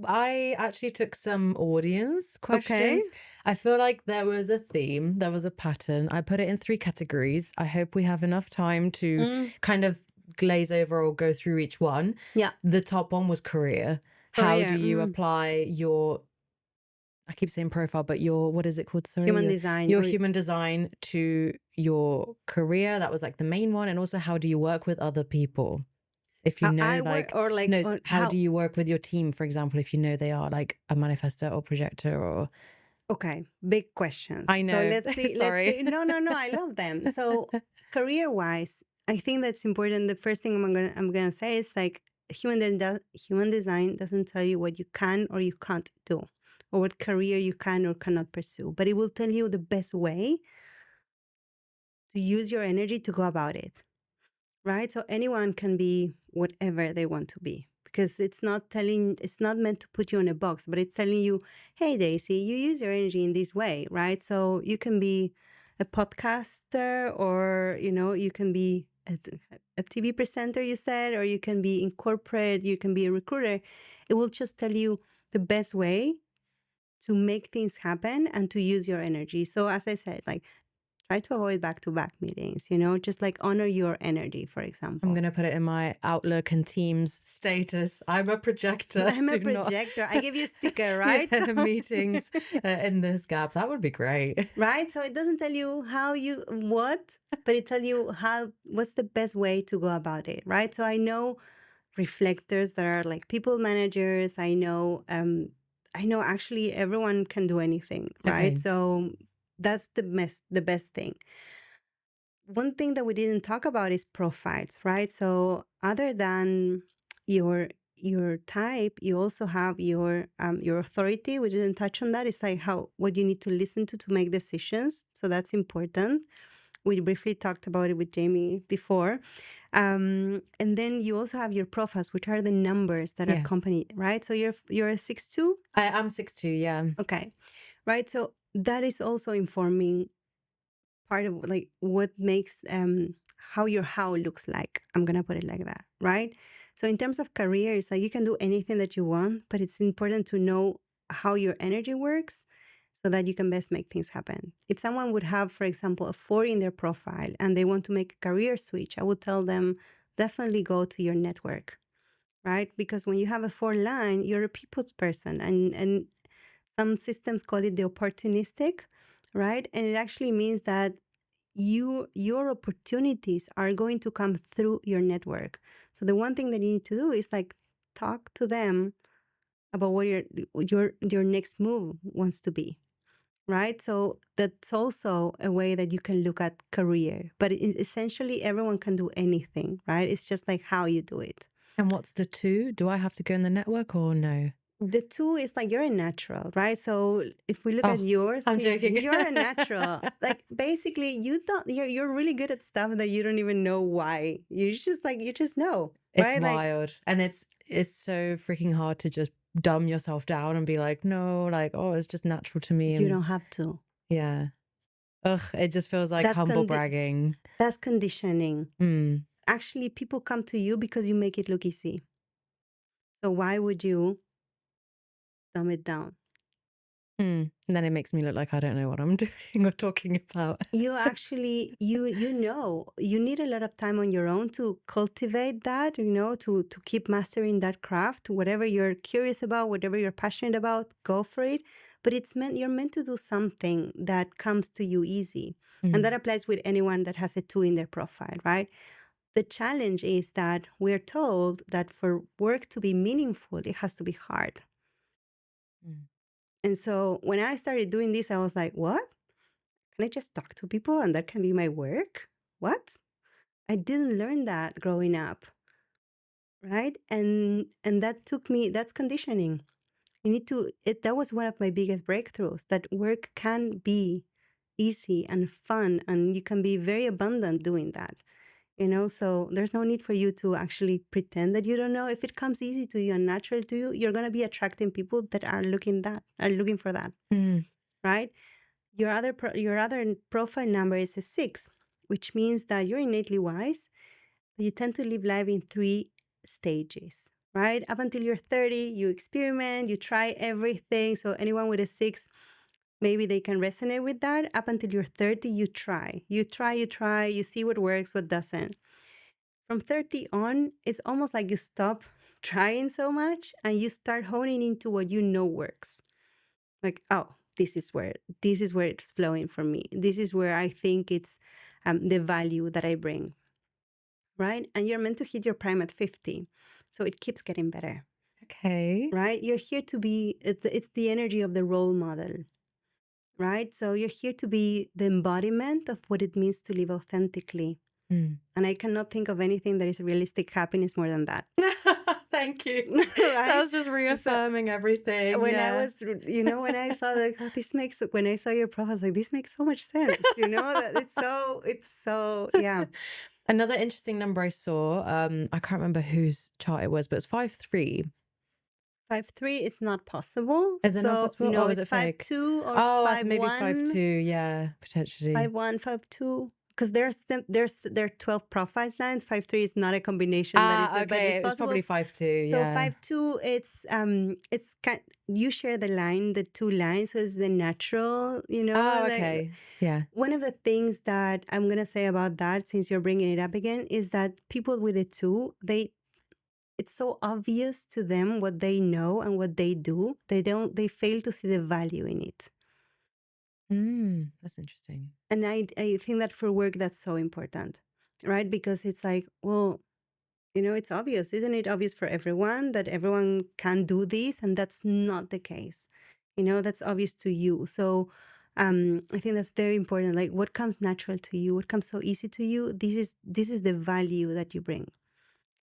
I actually took some audience questions. Okay. I feel like there was a theme, there was a pattern. I put it in 3 categories. I hope we have enough time to kind of glaze over or go through each one. Yeah. The top one was career. How do you apply your, I keep saying profile, but your, what is it called? Sorry. Human design. Your human design to your career. That was like the main one. And also, how do you work with other people? If you know, how do you work with your team, for example, if you know they are like a manifestor or projector or... Okay, big questions. I know. So let's see. Sorry. Let's see. No, I love them. So career-wise, I think that's important. The first thing I'm gonna say is like human design doesn't tell you what you can or you can't do, or what career you can or cannot pursue, but it will tell you the best way to use your energy to go about it. Right? So anyone can be whatever they want to be, because it's not meant to put you in a box, but it's telling you, hey, Daisy, you use your energy in this way, right? So you can be a podcaster, or, you can be a TV presenter, you said, or you can be in corporate, you can be a recruiter. It will just tell you the best way to make things happen and to use your energy. So as I said, like, try to avoid back-to-back meetings, just like honor your energy, for example. I'm going to put it in my Outlook and Teams status. I'm a projector. I'm a projector. I give you a sticker, right? Yeah, meetings in this gap. That would be great. Right? So it doesn't tell you but it tells you what's the best way to go about it, right? So I know reflectors that are like people managers. I know actually everyone can do anything, right? Okay. So that's the best thing. One thing that we didn't talk about is profiles, right? So other than your type, you also have your authority. We didn't touch on that. It's like what you need to listen to make decisions. So that's important. We briefly talked about it with Jamie before. And then you also have your profiles, which are the numbers that accompany it, right? So you're a 6'2"? I'm 6'2", yeah. Okay. Right. So that is also informing part of like what makes how your how looks like. I'm gonna put it like that, right? So in terms of careers, like you can do anything that you want, but it's important to know how your energy works so that you can best make things happen. If someone would have, for example, a 4 in their profile and they want to make a career switch, I would tell them definitely go to your network, right? Because when you have a 4 line, you're a people person, and some systems call it the opportunistic, right? And it actually means that your opportunities are going to come through your network. So the one thing that you need to do is like talk to them about what your next move wants to be, right? So that's also a way that you can look at career. But essentially, everyone can do anything, right? It's just like how you do it. And what's the 2? Do I have to go in the network or no? The 2 is like you're a natural, right? So if we look at yours, I'm joking. You're a natural. Like basically, you're really good at stuff that you don't even know why. You just know. It's right? wild, and it's so freaking hard to just dumb yourself down and be like, no, like, oh, it's just natural to me. You don't have to. Yeah. Ugh, it just feels like humble bragging. That's conditioning. Actually, people come to you because you make it look easy. So why would you dumb it down? And then it makes me look like I don't know what I'm doing or talking about. You actually, you know, you need a lot of time on your own to cultivate that, you know, to keep mastering that craft. Whatever you're curious about, whatever you're passionate about, go for it. But you're meant to do something that comes to you easy. And that applies with anyone that has a 2 in their profile, right? The challenge is that we're told that for work to be meaningful, it has to be hard. And so when I started doing this, I was like, what? Can I just talk to people and that can be my work? What? I didn't learn that growing up, right? And that took me, that's conditioning. You need to, that was one of my biggest breakthroughs, that work can be easy and fun and you can be very abundant doing that. You know, so there's no need for you to actually pretend that you don't know. If it comes easy to you and natural to you, you're going to be attracting people that are looking for that, right? Your other profile number is a 6, which means that you're innately wise, but you tend to live life in 3 stages, right? Up until you're 30, you experiment, you try everything. So anyone with a 6, maybe they can resonate with that. Up until you're 30, you try, you see what works, what doesn't. From 30 on, it's almost like you stop trying so much and you start honing into what you know works. Like, oh, this is where it's flowing for me. This is where I think it's the value that I bring, right? And you're meant to hit your prime at 50. So it keeps getting better. Okay. Right? You're here to be, it's the energy of the role model, right? So you're here to be the embodiment of what it means to live authentically. And I cannot think of anything that is realistic happiness more than that. Thank you. Right? That was just reaffirming everything. When I was, you know, when I saw like, oh, when I saw your profile, I was like, this makes so much sense, you know, that it's so, yeah. Another interesting number I saw, I can't remember whose chart it was, but it's 5-3. 5-3, it's not possible. Is it not possible? No, Or is it's it fake? 5-2 or Oh, 5-1. maybe 5-2, yeah, potentially. 5-1, 5-2. Because there are 12 profile lines. 5-3 is not a combination that is, okay, but it's possible. Probably 5-2. So yeah. 5-2, it's kind. You share the line, the 2 lines, so it's the natural. You know. Oh, okay. Yeah. One of the things that I'm gonna say about that, since you're bringing it up again, is that people with a 2, it's so obvious to them what they know and what they do. They fail to see the value in it. That's interesting. And I think that for work, that's so important, right? Because it's like, well, you know, it's obvious. Isn't it obvious for everyone that everyone can do this? And that's not the case. You know, that's obvious to you. So I think that's very important. Like what comes natural to you, what comes so easy to you, this is the value that you bring,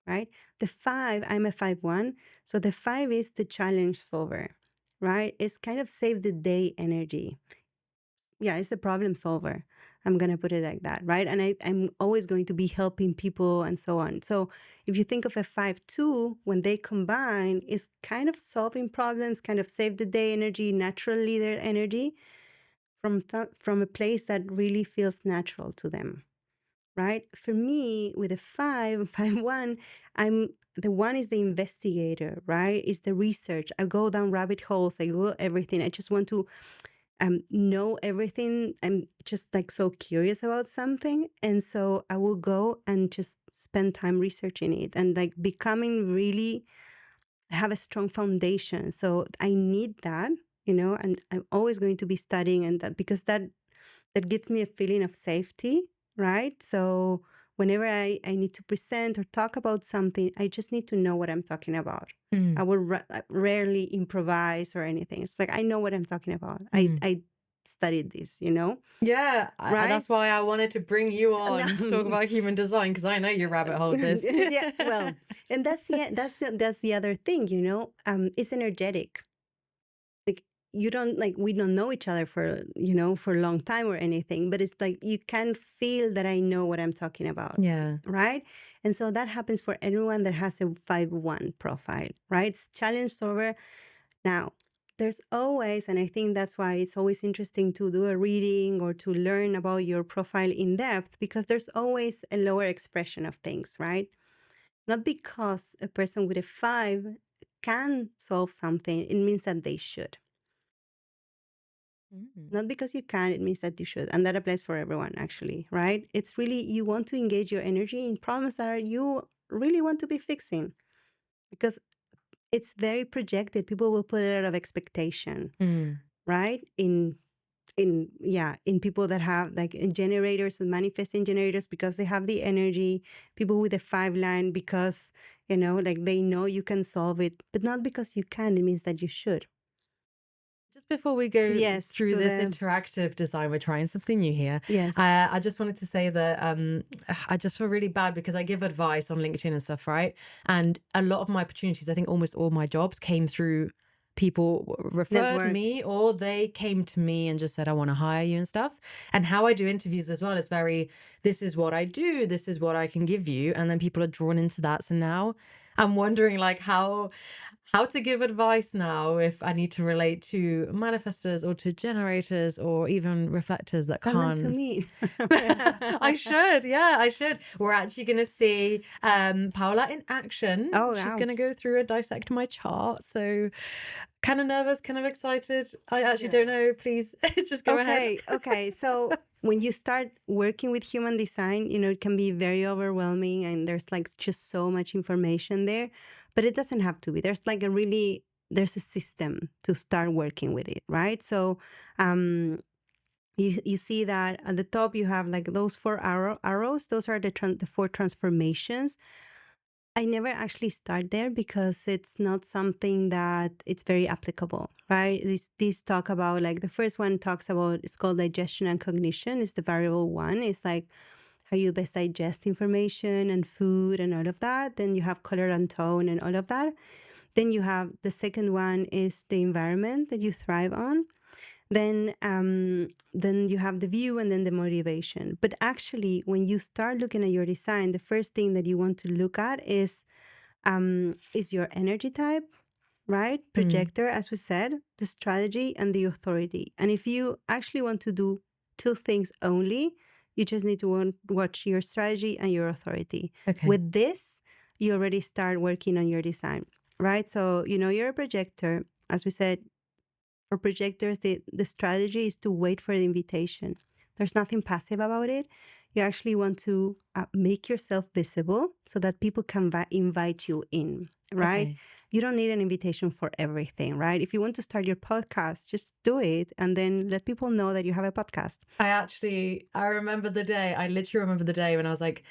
right? The 5, I'm a 5-1. So the 5 is the challenge solver, right? It's kind of save the day energy. Yeah, it's the problem solver. I'm going to put it like that, right? And I'm always going to be helping people and so on. So if you think of a 5-2, when they combine, it's kind of solving problems, kind of save the day energy, natural leader energy from a place that really feels natural to them, right? For me, with a 5-1, the 1 is the investigator, right? It's the research. I go down rabbit holes. I go everything. I just want to know everything. I'm just like so curious about something. And so I will go and just spend time researching it and like becoming really have a strong foundation. So I need that, you know, and I'm always going to be studying and that because that gives me a feeling of safety, right? So whenever I need to present or talk about something, I just need to know what I'm talking about. I will rarely improvise or anything. It's like, I know what I'm talking about. I studied this, you know? Yeah, right? That's why I wanted to bring you on to talk about human design, because I know you rabbit holed this. Yeah, well, and that's the other thing, you know? It's energetic. Like you don't like we don't know each other for for a long time or anything, but it's like you can feel that I know what I'm talking about. Yeah. Right. And so that happens for anyone that has a 5-1 profile, right? It's challenge solver. Now there's always, and I think that's why it's always interesting to do a reading or to learn about your profile in depth, because there's always a lower expression of things, right? Not because a person with a 5 can solve something, it means that they should. Not because you can, it means that you should. And that applies for everyone, actually, right? It's really, you want to engage your energy in problems that you really want to be fixing, because it's very projected. People will put a lot of expectation, right? In people that have like in generators and manifesting generators, because they have the energy. People with a 5 line, because, like they know you can solve it, but not because you can. It means that you should. Just before we go through this interactive design, we're trying something new here. Yes. I just wanted to say that I just feel really bad because I give advice on LinkedIn and stuff, right? And a lot of my opportunities, I think almost all my jobs came through people referred me, or they came to me and just said, I want to hire you and stuff. And how I do interviews as well is very, this is what I do, this is what I can give you. And then people are drawn into that. So now I'm wondering like how to give advice now if I need to relate to manifestors or to generators or even reflectors that Send can't. them to me. I should. We're actually going to see Paula in action. Oh, she's going to go through and dissect my chart. So kind of nervous, kind of excited. I actually don't know. Please just go ahead. Okay. So when you start working with human design, it can be very overwhelming and there's like just so much information there, but it doesn't have to be. There's like there's a system to start working with it, right? So you see that at the top you have like those 4 arrows. Those are the 4 transformations. I never actually start there because it's not something that it's very applicable, right? These talk about like the first one talks about, it's called digestion and cognition. It's the variable one. It's like how you best digest information and food and all of that. Then you have color and tone and all of that. Then you have the second one is the environment that you thrive on. Then you have the view and then the motivation. But actually, when you start looking at your design, the first thing that you want to look at is your energy type, right? Projector, as we said, the strategy and the authority. And if you actually want to do 2 things only, you just need to watch your strategy and your authority. Okay. With this, you already start working on your design, right? So, you're a projector. As we said, for projectors, the strategy is to wait for the invitation. There's nothing passive about it. You actually want to make yourself visible so that people can invite you in, right? Okay. You don't need an invitation for everything, right? If you want to start your podcast, just do it and then let people know that you have a podcast. I remember the day, I literally remember the day when I was like,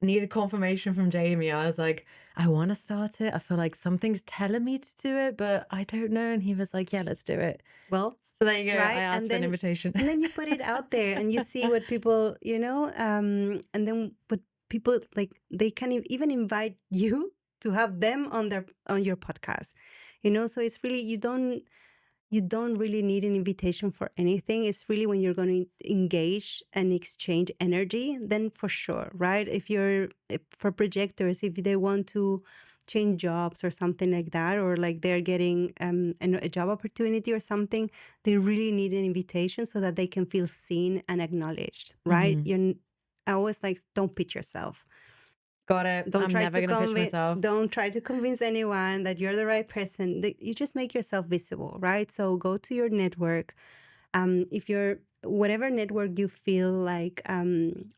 needed confirmation from Jamie. I was like, I want to start it. I feel like something's telling me to do it, but I don't know. And he was like, yeah, let's do it. Well, so there you go. Right? I asked for an invitation. And then you put it out there and you see what people, and then what people like, they can even invite you to have them on your podcast, so it's really, you don't really need an invitation for anything. It's really when you're going to engage and exchange energy, then for sure, right? For projectors, if they want to change jobs or something like that, or like they're getting a job opportunity or something, they really need an invitation so that they can feel seen and acknowledged, right? I always like, don't pitch yourself. Got it. I'm never going to pitch myself. Don't try to convince anyone that you're the right person. You just make yourself visible, right? So go to your network. If you're whatever network you feel like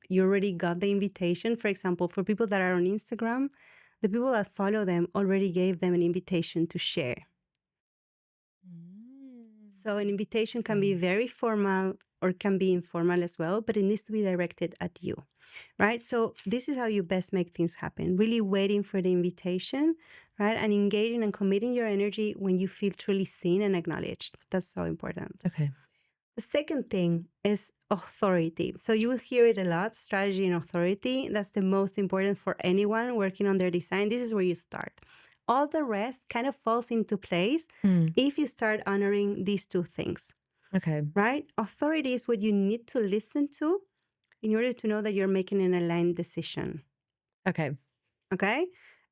you already got the invitation. For example, for people that are on Instagram, the people that follow them already gave them an invitation to share. So an invitation can be very formal or can be informal as well, but it needs to be directed at you, right? So this is how you best make things happen. Really waiting for the invitation, right? And engaging and committing your energy when you feel truly seen and acknowledged. That's so important. Okay. The second thing is authority. So you will hear it a lot, strategy and authority. That's the most important for anyone working on their design. This is where you start. All the rest kind of falls into place if you start honoring these 2 things. Okay. Right? Authority is what you need to listen to in order to know that you're making an aligned decision. Okay. Okay?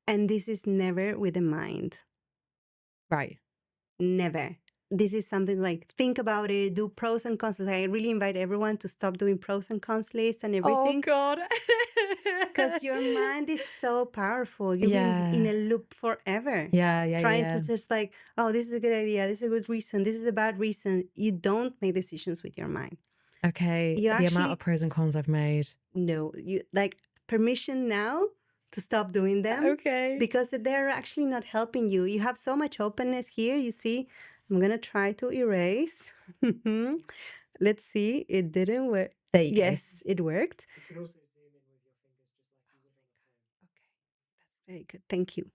And this is never with the mind. Right. Never. this is something like, think about it, do pros and cons. I really invite everyone to stop doing pros and cons list and everything. Oh God. Because your mind is so powerful. You've been in a loop forever. Trying to just like, oh, this is a good idea. This is a good reason. This is a bad reason. You don't make decisions with your mind. Okay. The amount of pros and cons I've made. No, you like permission now to stop doing them. Okay. Because they're actually not helping you. You have so much openness here. You see, I'm going to try to erase. Let's see. It didn't work. There you go. Yes, it worked. You can also zoom in with your fingers just like you would on a phone. Okay, that's very good. Thank you.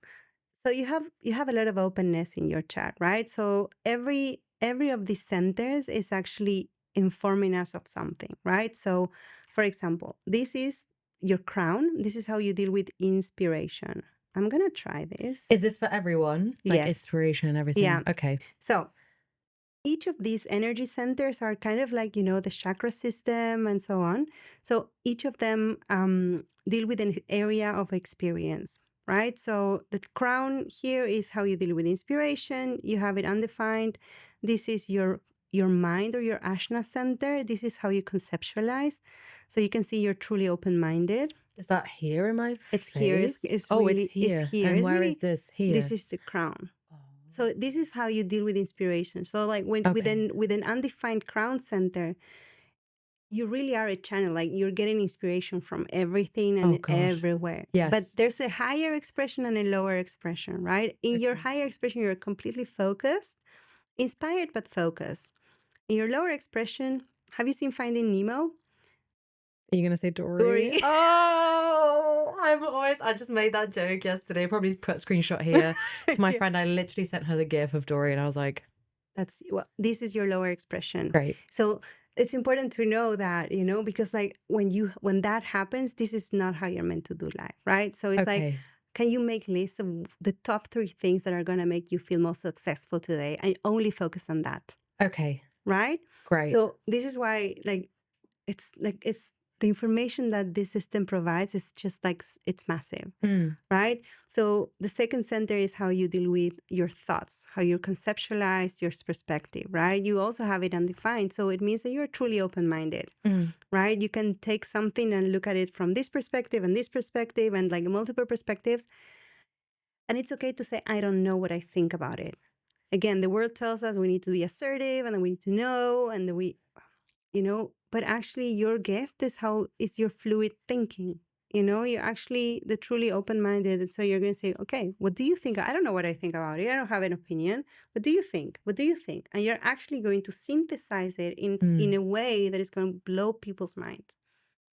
So you have a lot of openness in your chat, right? So every of these centers is actually informing us of something, right? So for example, this is your crown. This is how you deal with inspiration. I'm going to try this. Is this for everyone? Like inspiration and everything? Yeah. Okay. So each of these energy centers are kind of like, the chakra system and so on. So each of them deal with an area of experience, right? So the crown here is how you deal with inspiration. You have it undefined. This is your mind or your ashna center. This is how you conceptualize. So you can see you're truly open-minded. Is that here in my It's face? here. It's really, it's here. It's here. And it's where really, is this? Here. This is the crown. So this is how you deal with inspiration. So like with an undefined crown center, you really are a channel. Like you're getting inspiration from everything and everywhere. Yes. But there's a higher expression and a lower expression, right? In your higher expression, you're completely focused, inspired but focused. In your lower expression, have you seen Finding Nemo? Are you going to say Dory? Oh, I just made that joke yesterday. Probably put a screenshot here to my friend. I literally sent her the gif of Dory and I was like, this is your lower expression. Great. So it's important to know that, because like when that happens, this is not how you're meant to do life, right? So it's like, can you make lists of the top 3 things that are going to make you feel most successful today and only focus on that? Okay. Right? Great. So this is why it's the information that this system provides is just like, it's massive, right? So the second center is how you deal with your thoughts, how you conceptualize your perspective, right? You also have it undefined. So it means that you're truly open-minded, right? You can take something and look at it from this perspective and like multiple perspectives. And it's okay to say, I don't know what I think about it. Again, the world tells us we need to be assertive and we need to know and but actually your gift is your fluid thinking. You're actually the truly open-minded. And so you're going to say, okay, what do you think? I don't know what I think about it. I don't have an opinion. What do you think? What do you think? And you're actually going to synthesize it in a way that is going to blow people's minds.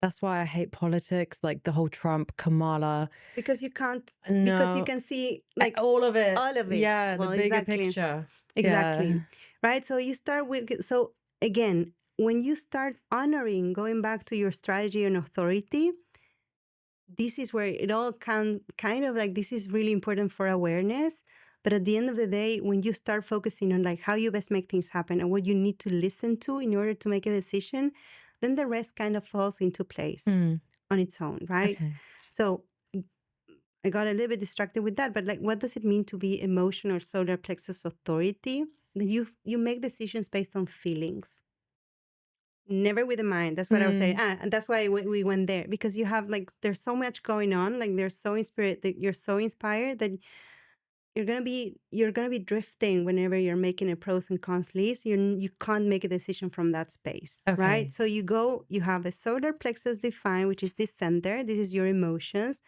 That's why I hate politics, like the whole Trump, Kamala. Because you can't, because you can see like all of it. Yeah, well, the bigger picture. Exactly. Yeah. Right. So you start with, so again, when you start honoring, going back to your strategy and authority, this is where it all kind of like, this is really important for awareness. But at the end of the day, when you start focusing on like how you best make things happen and what you need to listen to in order to make a decision, then the rest kind of falls into place on its own, right? Okay. So I got a little bit distracted with that, but like, what does it mean to be emotional solar plexus authority? That you make decisions based on feelings, never with the mind. That's what I was saying. And that's why we went there, because you have like, there's so much going on. Like you're so inspired that you're gonna be drifting whenever you're making a pros and cons list. You can't make a decision from that space, right? So you have a solar plexus defined, which is this center. This is your emotions.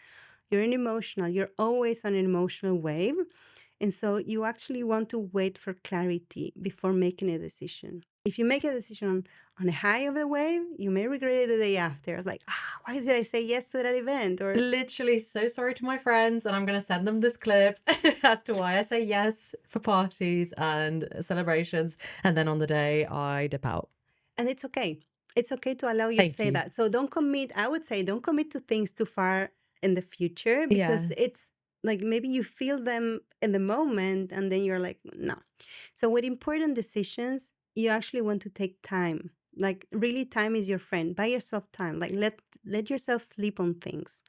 You're you're always on an emotional wave. And so you actually want to wait for clarity before making a decision. If you make a decision on a high of the wave, you may regret it the day after. It's like, why did I say yes to that event? Or literally, so sorry to my friends, and I'm going to send them this clip as to why I say yes for parties and celebrations, and then on the day I dip out. And it's okay. It's okay to allow you to say that. So don't commit. I would say don't commit to things too far in the future, because it's like maybe you feel them in the moment and then you're like, no. So with important decisions, you actually want to take time. Like really, time is your friend. Buy yourself time. Like let yourself sleep on things,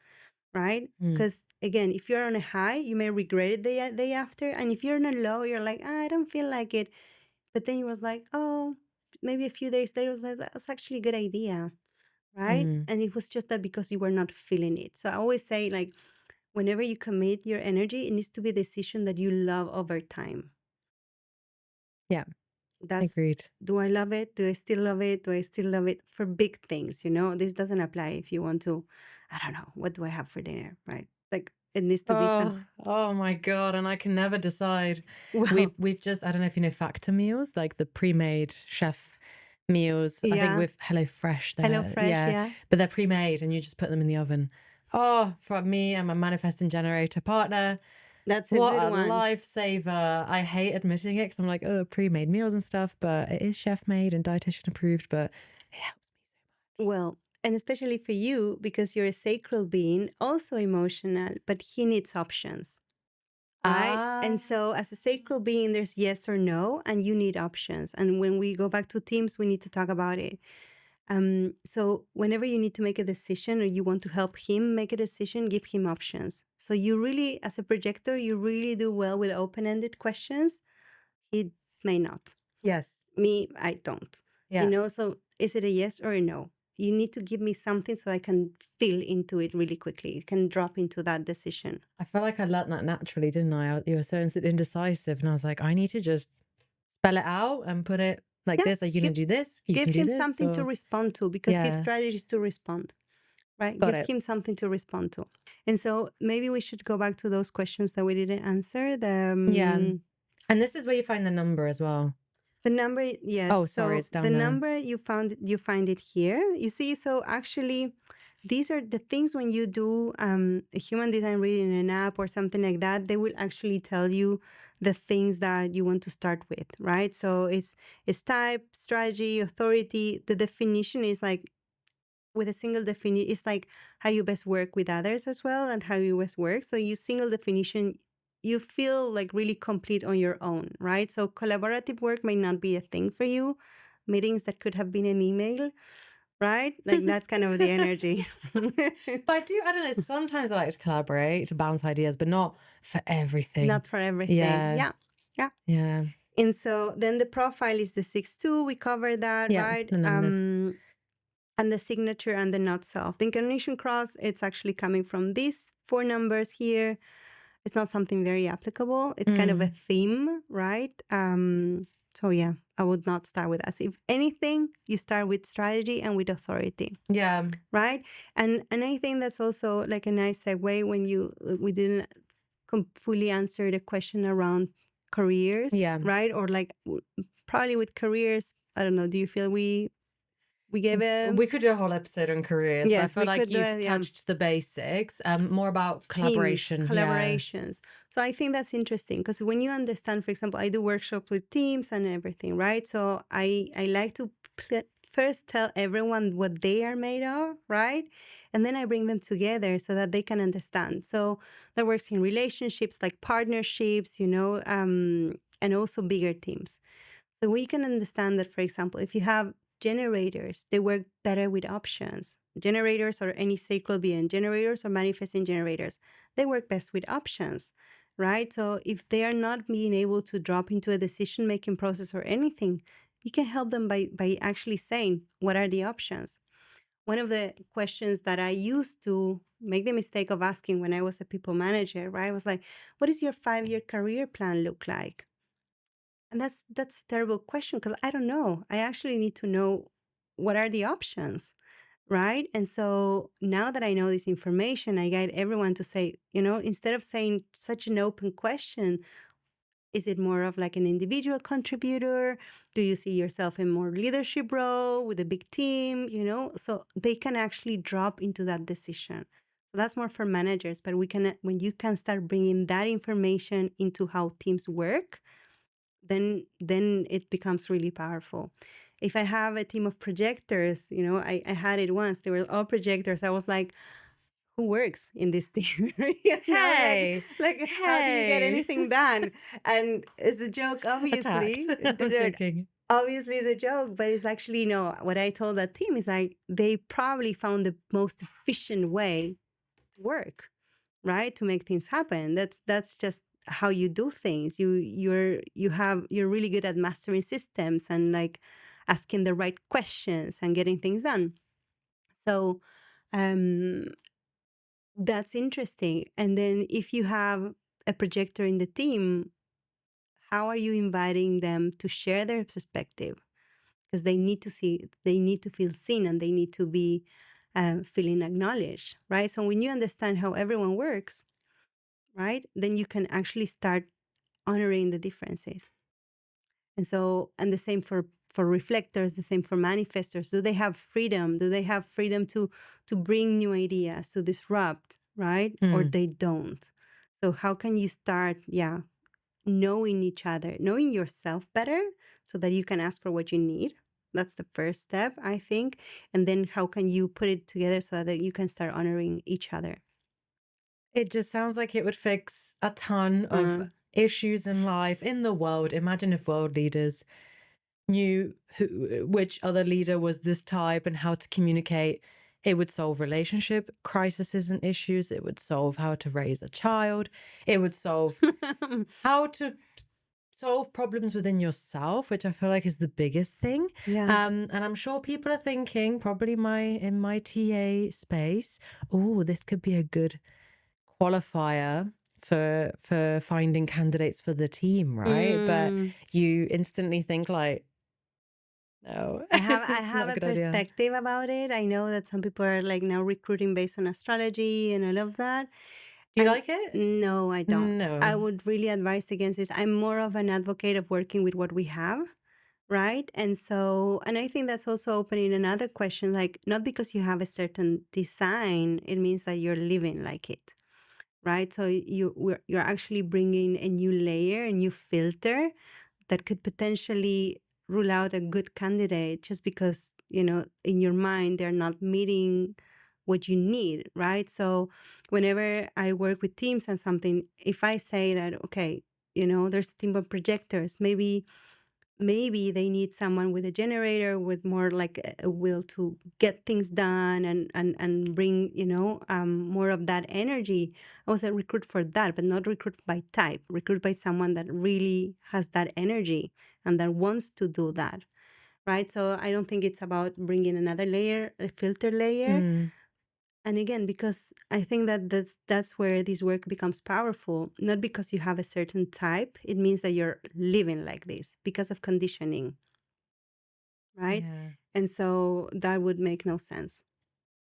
right? Because again, if you're on a high, you may regret it the day after. And if you're on a low, you're like, I don't feel like it. But then he was like, oh, maybe a few days later, I was like, that's actually a good idea, right? And it was just that because you were not feeling it. So I always say, like, whenever you commit your energy, it needs to be a decision that you love over time. Yeah. That's, agreed. do I love it? Do I still love it? Do I still love it for big things? This doesn't apply if you want to, I don't know, what do I have for dinner, right? Like, it needs to be some. Oh my God. And I can never decide. Well, We've just, I don't know if you know Factor meals, like the pre-made chef meals. I think yeah. with HelloFresh, HelloFresh, yeah. but they're pre-made and you just put them in the oven. Oh, for me and my manifesting generator partner, That's a what good a one. lifesaver. I hate admitting it because I'm like, oh, pre-made meals and stuff, but it is chef made and dietitian approved, but it helps me so much. Well, and especially for you, because you're a sacral being, also emotional, but he needs options, right? And so as a sacral being, there's yes or no, and you need options. And when we go back to teams, we need to talk about it. So whenever you need to make a decision or you want to help him make a decision, give him options. So you really, as a projector, you really do well with open-ended questions. He may not. Yes. Me, I don't. Yeah. So is it a yes or a no? You need to give me something so I can feel into it really quickly. You can drop into that decision. I felt like I learned that naturally, didn't I? You were so indecisive, and I was like, I need to just spell it out and put it like Yeah, this. Are you going to do this? You give can do him this. something to Or respond to, because his yeah, strategy is to respond, right? got Give it. him something to respond to. And so maybe we should go back to those questions that we didn't answer. Yeah, and this is where you find the number as well. The number, yes. Oh, sorry, So it's down the there. number you find it here. You see, so actually, these are the things when you do a human design reading in an app or something like that, they will actually tell you the things that you want to start with, right? So it's type, strategy, authority. The definition is like, with a single definition, it's like how you best work with others as well, and how you best work. So you single definition, you feel like really complete on your own, right? So collaborative work may not be a thing for you. Meetings that could have been an email, right? Like that's kind of the energy. But I don't know, sometimes I like to collaborate, to bounce ideas, but not for everything. Not for everything. Yeah. And so then the profile is the 6-2. We covered that, right? The numbers. And the signature and the not self. The incarnation cross, it's actually coming from these 4 numbers here. It's not something very applicable. It's kind of a theme, right? So yeah, I would not start with us. If anything, you start with strategy and with authority. Yeah. Right? And I think that's also like a nice segue when we didn't fully answer the question around careers, right? Or like probably with careers, I don't know, do you feel we gave it? We could do a whole episode on careers, Yes, but I feel like you've do touched the basics. More about collaboration. Teams, collaborations. So I think that's interesting because when you understand, for example, I do workshops with teams and everything, right? So I like to first tell everyone what they are made of, right? And then I bring them together so that they can understand. So that works in relationships, like partnerships, and also bigger teams. So we can understand that, for example, if you have generators, they work better with options. Generators or any sacral being, generators or manifesting generators, they work best with options, right? So if they are not being able to drop into a decision-making process or anything, you can help them by actually saying, what are the options? One of the questions that I used to make the mistake of asking when I was a people manager, right, was like, what does your 5-year career plan look like? And that's a terrible question because I don't know. I actually need to know what are the options, right? And so now that I know this information, I guide everyone to say, instead of saying such an open question, is it more of like an individual contributor? Do you see yourself in more leadership role with a big team? So they can actually drop into that decision. So that's more for managers, but when you can start bringing that information into how teams work, then it becomes really powerful. If I have a team of projectors, I had it once, they were all projectors. I was like, who works in this team? Hey, how do you get anything done? And it's a joke, obviously. I'm joking. Obviously it's a joke, but it's actually, what I told that team is like, they probably found the most efficient way to work, right? To make things happen. That's just how you do things. You're really good at mastering systems and like asking the right questions and getting things done. So um, that's interesting. And then if you have a projector in the team, how are you inviting them to share their perspective? Because they need to feel seen, and they need to be feeling acknowledged, right? So when you understand how everyone works, right, then you can actually start honoring the differences. And the same for reflectors, the same for manifestors. Do they have freedom? Do they have freedom to bring new ideas, to disrupt, right? Or they don't? So how can you start, knowing each other, knowing yourself better so that you can ask for what you need? That's the first step, I think. And then how can you put it together so that you can start honoring each other? It just sounds like it would fix a ton of issues in life, in the world. Imagine if world leaders knew which other leader was this type and how to communicate. It would solve relationship crises and issues. It would solve how to raise a child. It would solve how to solve problems within yourself, which I feel like is the biggest thing. Yeah. And I'm sure people are thinking, probably in my TA space, oh, this could be a good qualifier for finding candidates for the team, right? But you instantly think like, no, I it's have not a a good idea. perspective about it. I know that some people are like now recruiting based on astrology and all of that. Do you like it? No, I don't. I No. would really advise against it. I'm more of an advocate of working with what we have, right? And I think that's also opening another question, like not because you have a certain design, it means that you're living like it, right? So you're actually bringing a new layer, a new filter that could potentially rule out a good candidate just because, in your mind, they're not meeting what you need, right? So whenever I work with teams and something, if I say that, okay, there's a team of projectors, maybe they need someone with a generator with more like a will to get things done and bring more of that energy. I was a recruit for that, but not recruit by type, recruit by someone that really has that energy and that wants to do that, right? So I don't think it's about bringing another layer, a filter layer. And again, because I think that that's where this work becomes powerful, not because you have a certain type, it means that you're living like this because of conditioning, right? Yeah. And so that would make no sense.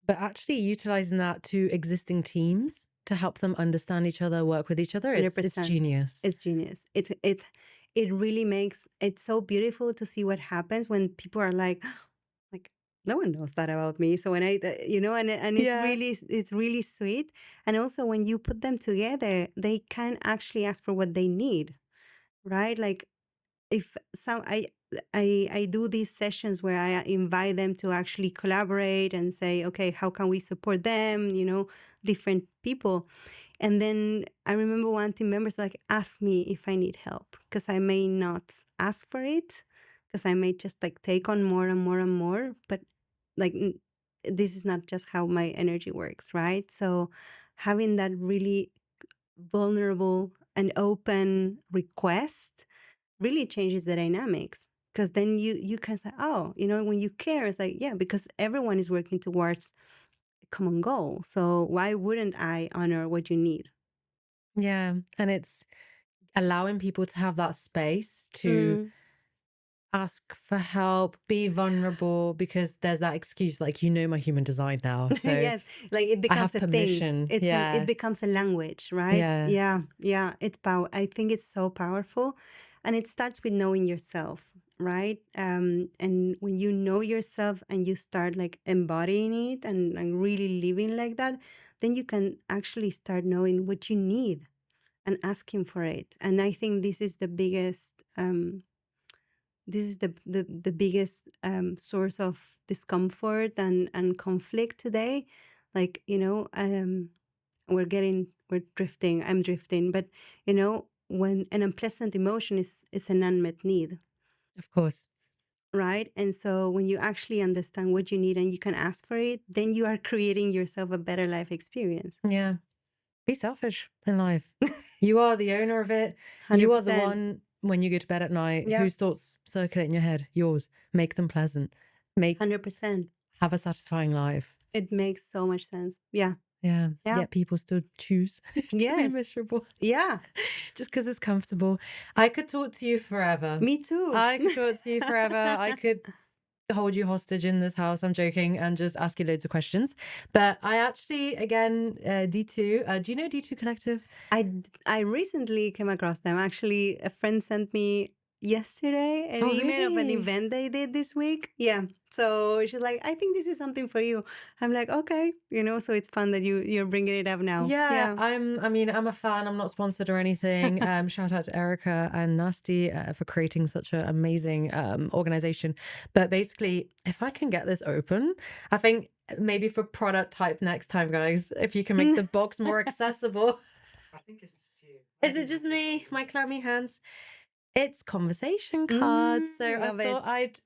But actually utilizing that to existing teams to help them understand each other, work with each other, it's 100%. genius. It's genius. It really makes it so beautiful to see what happens when people are like no one knows that about me. So when and Yeah. it's really sweet. And also when you put them together, they can actually ask for what they need, right? Like if some I do these sessions where I invite them to actually collaborate and say, okay, how can we support them? Different people. And then I remember one team member's like, ask me if I need help, because I may not ask for it, because I may just like take on more and more and more. But like, this is not just how my energy works, right? So having that really vulnerable and open request really changes the dynamics, because then you can say, oh, when you care, it's like, yeah, because everyone is working towards a common goal, so why wouldn't I honor what you need? Yeah. And it's allowing people to have that space to Mm. ask for help, be vulnerable, because there's that excuse, like, my human design now. So Yes, like it I becomes have a thing. permission. It Yeah. becomes a language, right? Yeah. Yeah, it's power. I think it's so powerful, and it starts with knowing yourself, right? And when you know yourself and you start like embodying it and really living like that, then you can actually start knowing what you need and asking for it. And I think this is the biggest source of discomfort and conflict today. Like, we're drifting, I'm drifting, but when an unpleasant emotion is an unmet need, Of course. right? And so when you actually understand what you need and you can ask for it, then you are creating yourself a better life experience. Yeah. Be selfish in life. You are the owner of it. 100%. You are the one when you go to bed at night, Yeah. whose thoughts circulate in your head? Yours. Make them pleasant. 100%. Have a satisfying life. It makes so much sense. Yeah. Yeah. Yeah. Yet people still choose to be miserable. Yeah. Just because it's comfortable. I could talk to you forever. Me too. I could talk to you forever. I could hold you hostage in this house. I'm joking, and just ask you loads of questions. But I actually, again, D2, do you know D2 Collective? I recently came across them. Actually, a friend sent me yesterday an email of an event they did this week. Yeah. So she's like, I think this is something for you. I'm like, okay, so it's fun that you're bringing it up now. Yeah. I'm a fan. I'm not sponsored or anything. Shout out to Erica and Nasty for creating such an amazing organization. But basically, if I can get this open, I think maybe for product type next time, guys, if you can make the box more accessible. I think it's just you. Is it just me? My clammy hands? It's conversation cards. So I thought I'd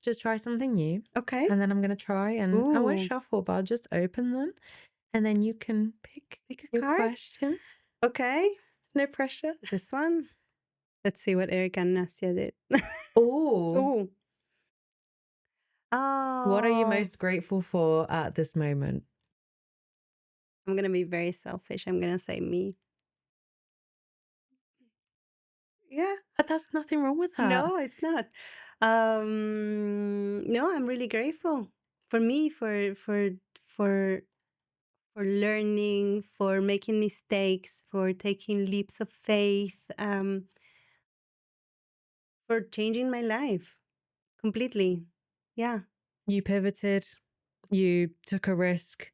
just try something new. Okay. And then I'm going to try, and I won't shuffle, but I'll just open them. And then you can pick a card. Question. Okay. No pressure. This one. Let's see what Erica and Nastia did. Oh. Oh. What are you most grateful for at this moment? I'm going to be very selfish. I'm going to say me. Yeah. But there's nothing wrong with that. No, it's not. No, I'm really grateful for me, for learning, for making mistakes, for taking leaps of faith, for changing my life completely. Yeah. You pivoted. You took a risk.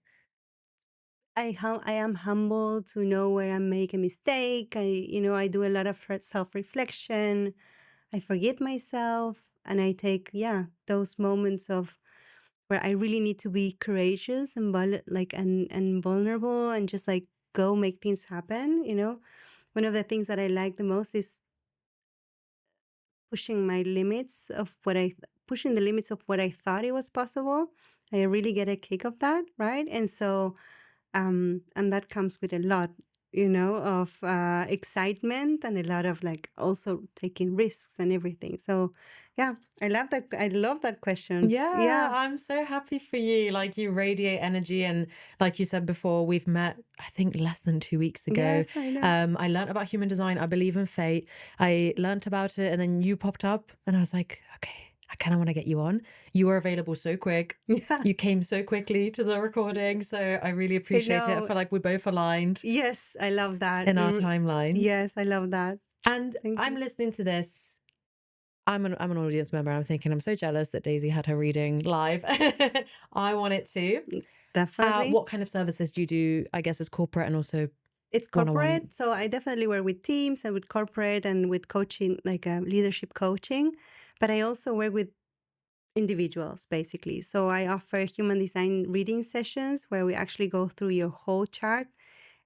I am humble to know where I make a mistake. I do a lot of self-reflection. I forgive myself, and I take those moments of where I really need to be courageous and and vulnerable, and just like go make things happen. One of the things that I like the most is pushing the limits of what I thought it was possible. I really get a kick of that, right? And so and that comes with a lot of excitement, and a lot of also taking risks and everything. So yeah, I love that question. Yeah, I'm so happy for you. Like, you radiate energy, and like you said before, we've met I think less than 2 weeks ago. Yes, I know. I learned about human design. I believe in fate. I learned about it, and then you popped up, and I was like, okay, I kind of want to get you on. You were available so quick. Yeah. You came so quickly to the recording. So I really appreciate it. I feel like we're both aligned. Yes, I love that. In our timelines. Yes, I love that. And I'm listening to this. I'm an audience member. I'm thinking, I'm so jealous that Daisy had her reading live. I want it too. Definitely. What kind of services do you do, I guess, as corporate and also It's corporate. So I definitely work with teams and with corporate and with coaching, like leadership coaching. But I also work with individuals, basically. So I offer human design reading sessions where we actually go through your whole chart,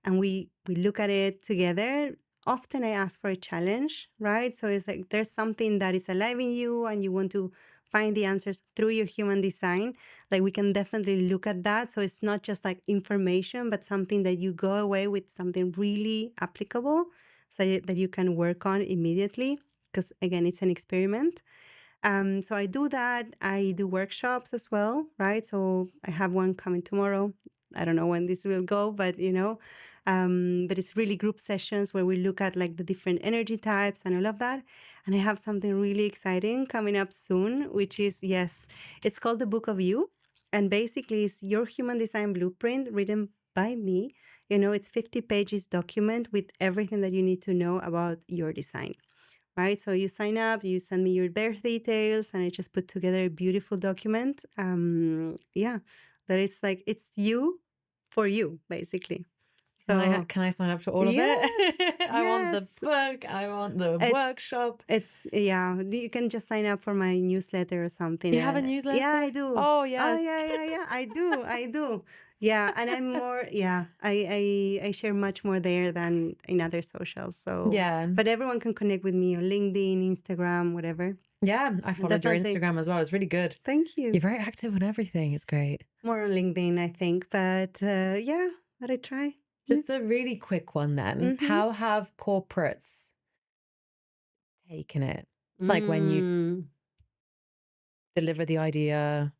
and we look at it together. Often I ask for a challenge, right? So it's like there's something that is alive in you and you want to find the answers through your human design. Like, we can definitely look at that. So it's not just like information, but something that you go away with, something really applicable, so that you can work on immediately. Because again, it's an experiment. So I do that. I do workshops as well, right? So I have one coming tomorrow. I don't know when this will go, but but it's really group sessions where we look at like the different energy types and all of that. And I have something really exciting coming up soon, which is, it's called the Book of You. And basically it's your human design blueprint written by me. It's 50 pages document with everything that you need to know about your design. Right? So you sign up, you send me your birth details, and I just put together a beautiful document. That is like, it's you for you, basically. So can I sign up to all of it? I want the book. I want the workshop. You can just sign up for my newsletter or something. You have a newsletter? Yeah, I do. Oh, yes. Oh, yeah. I do. Yeah, and I'm more, I share much more there than in other socials. So yeah, but everyone can connect with me on LinkedIn, Instagram, whatever. Yeah, I followed your Instagram as well. It's really good. Thank you. You're very active on everything. It's great. More on LinkedIn, I think. But Thought I'd try. Just a really quick one then. How have corporates taken it? Like when you deliver the idea,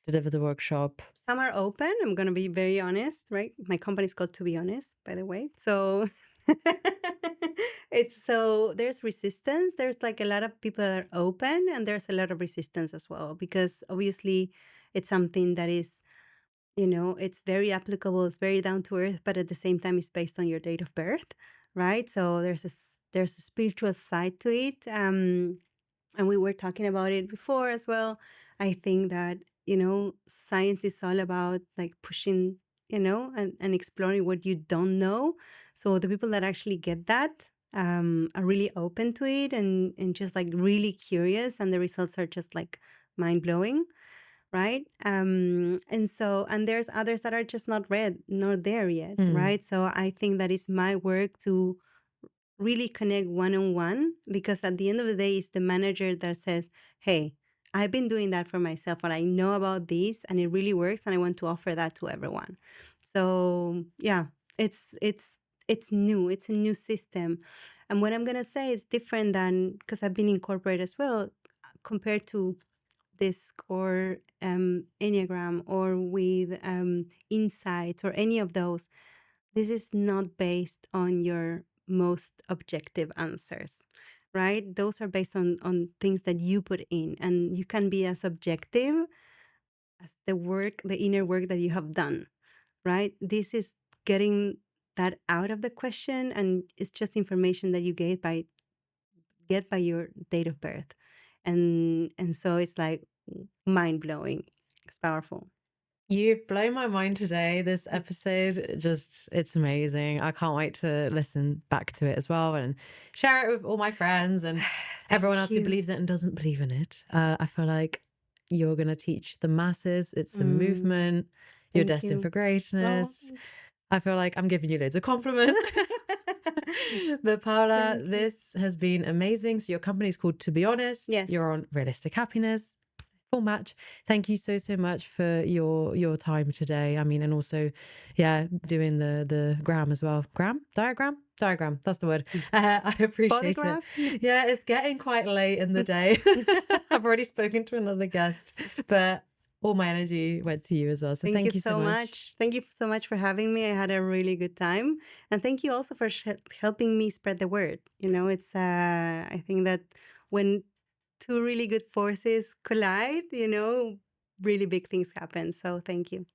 deliver the workshop. Some are open. I'm going to be very honest, right? My company's called To Be Honest, by the way. So there's resistance. There's like a lot of people that are open, and there's a lot of resistance as well, because obviously it's something that is, it's very applicable, it's very down to earth, but at the same time, it's based on your date of birth, right? So there's a spiritual side to it. And we were talking about it before as well. I think that, science is all about like pushing, and exploring what you don't know. So the people that actually get that are really open to it, and just like really curious, and the results are just like mind blowing. Right. And there's others that are just not there yet. Right. So I think that is my work to really connect one-on-one, because at the end of the day, it's the manager that says, hey, I've been doing that for myself, or I know about this and it really works, and I want to offer that to everyone. So yeah, it's new. It's a new system. And what I'm going to say is different than, because I've been in corporate as well, compared to DISC or Enneagram, or with insights, or any of those. This is not based on your most objective answers, right? Those are based on things that you put in, and you can be as objective as the inner work that you have done, right? This is getting that out of the question, and it's just information that you get by your date of birth. And so it's like mind blowing. It's powerful. You've blown my mind today. This episode, it's amazing. I can't wait to listen back to it as well and share it with all my friends and everyone else who believes it and doesn't believe in it. I feel like you're going to teach the masses. It's a movement. You're destined for greatness. I feel like I'm giving you loads of compliments. But Paula, this has been amazing. So your company is called To Be Honest. Yes. You're on Realistic Happiness. Full match. Thank you so much for your time today. I mean, and also, yeah, doing the gram as well. Diagram. That's the word. I appreciate it. Yeah, it's getting quite late in the day. I've already spoken to another guest, but all my energy went to you as well. So thank you so much. Thank you so much for having me. I had a really good time, and thank you also for helping me spread the word. It's I think that when two really good forces collide, really big things happen. So thank you.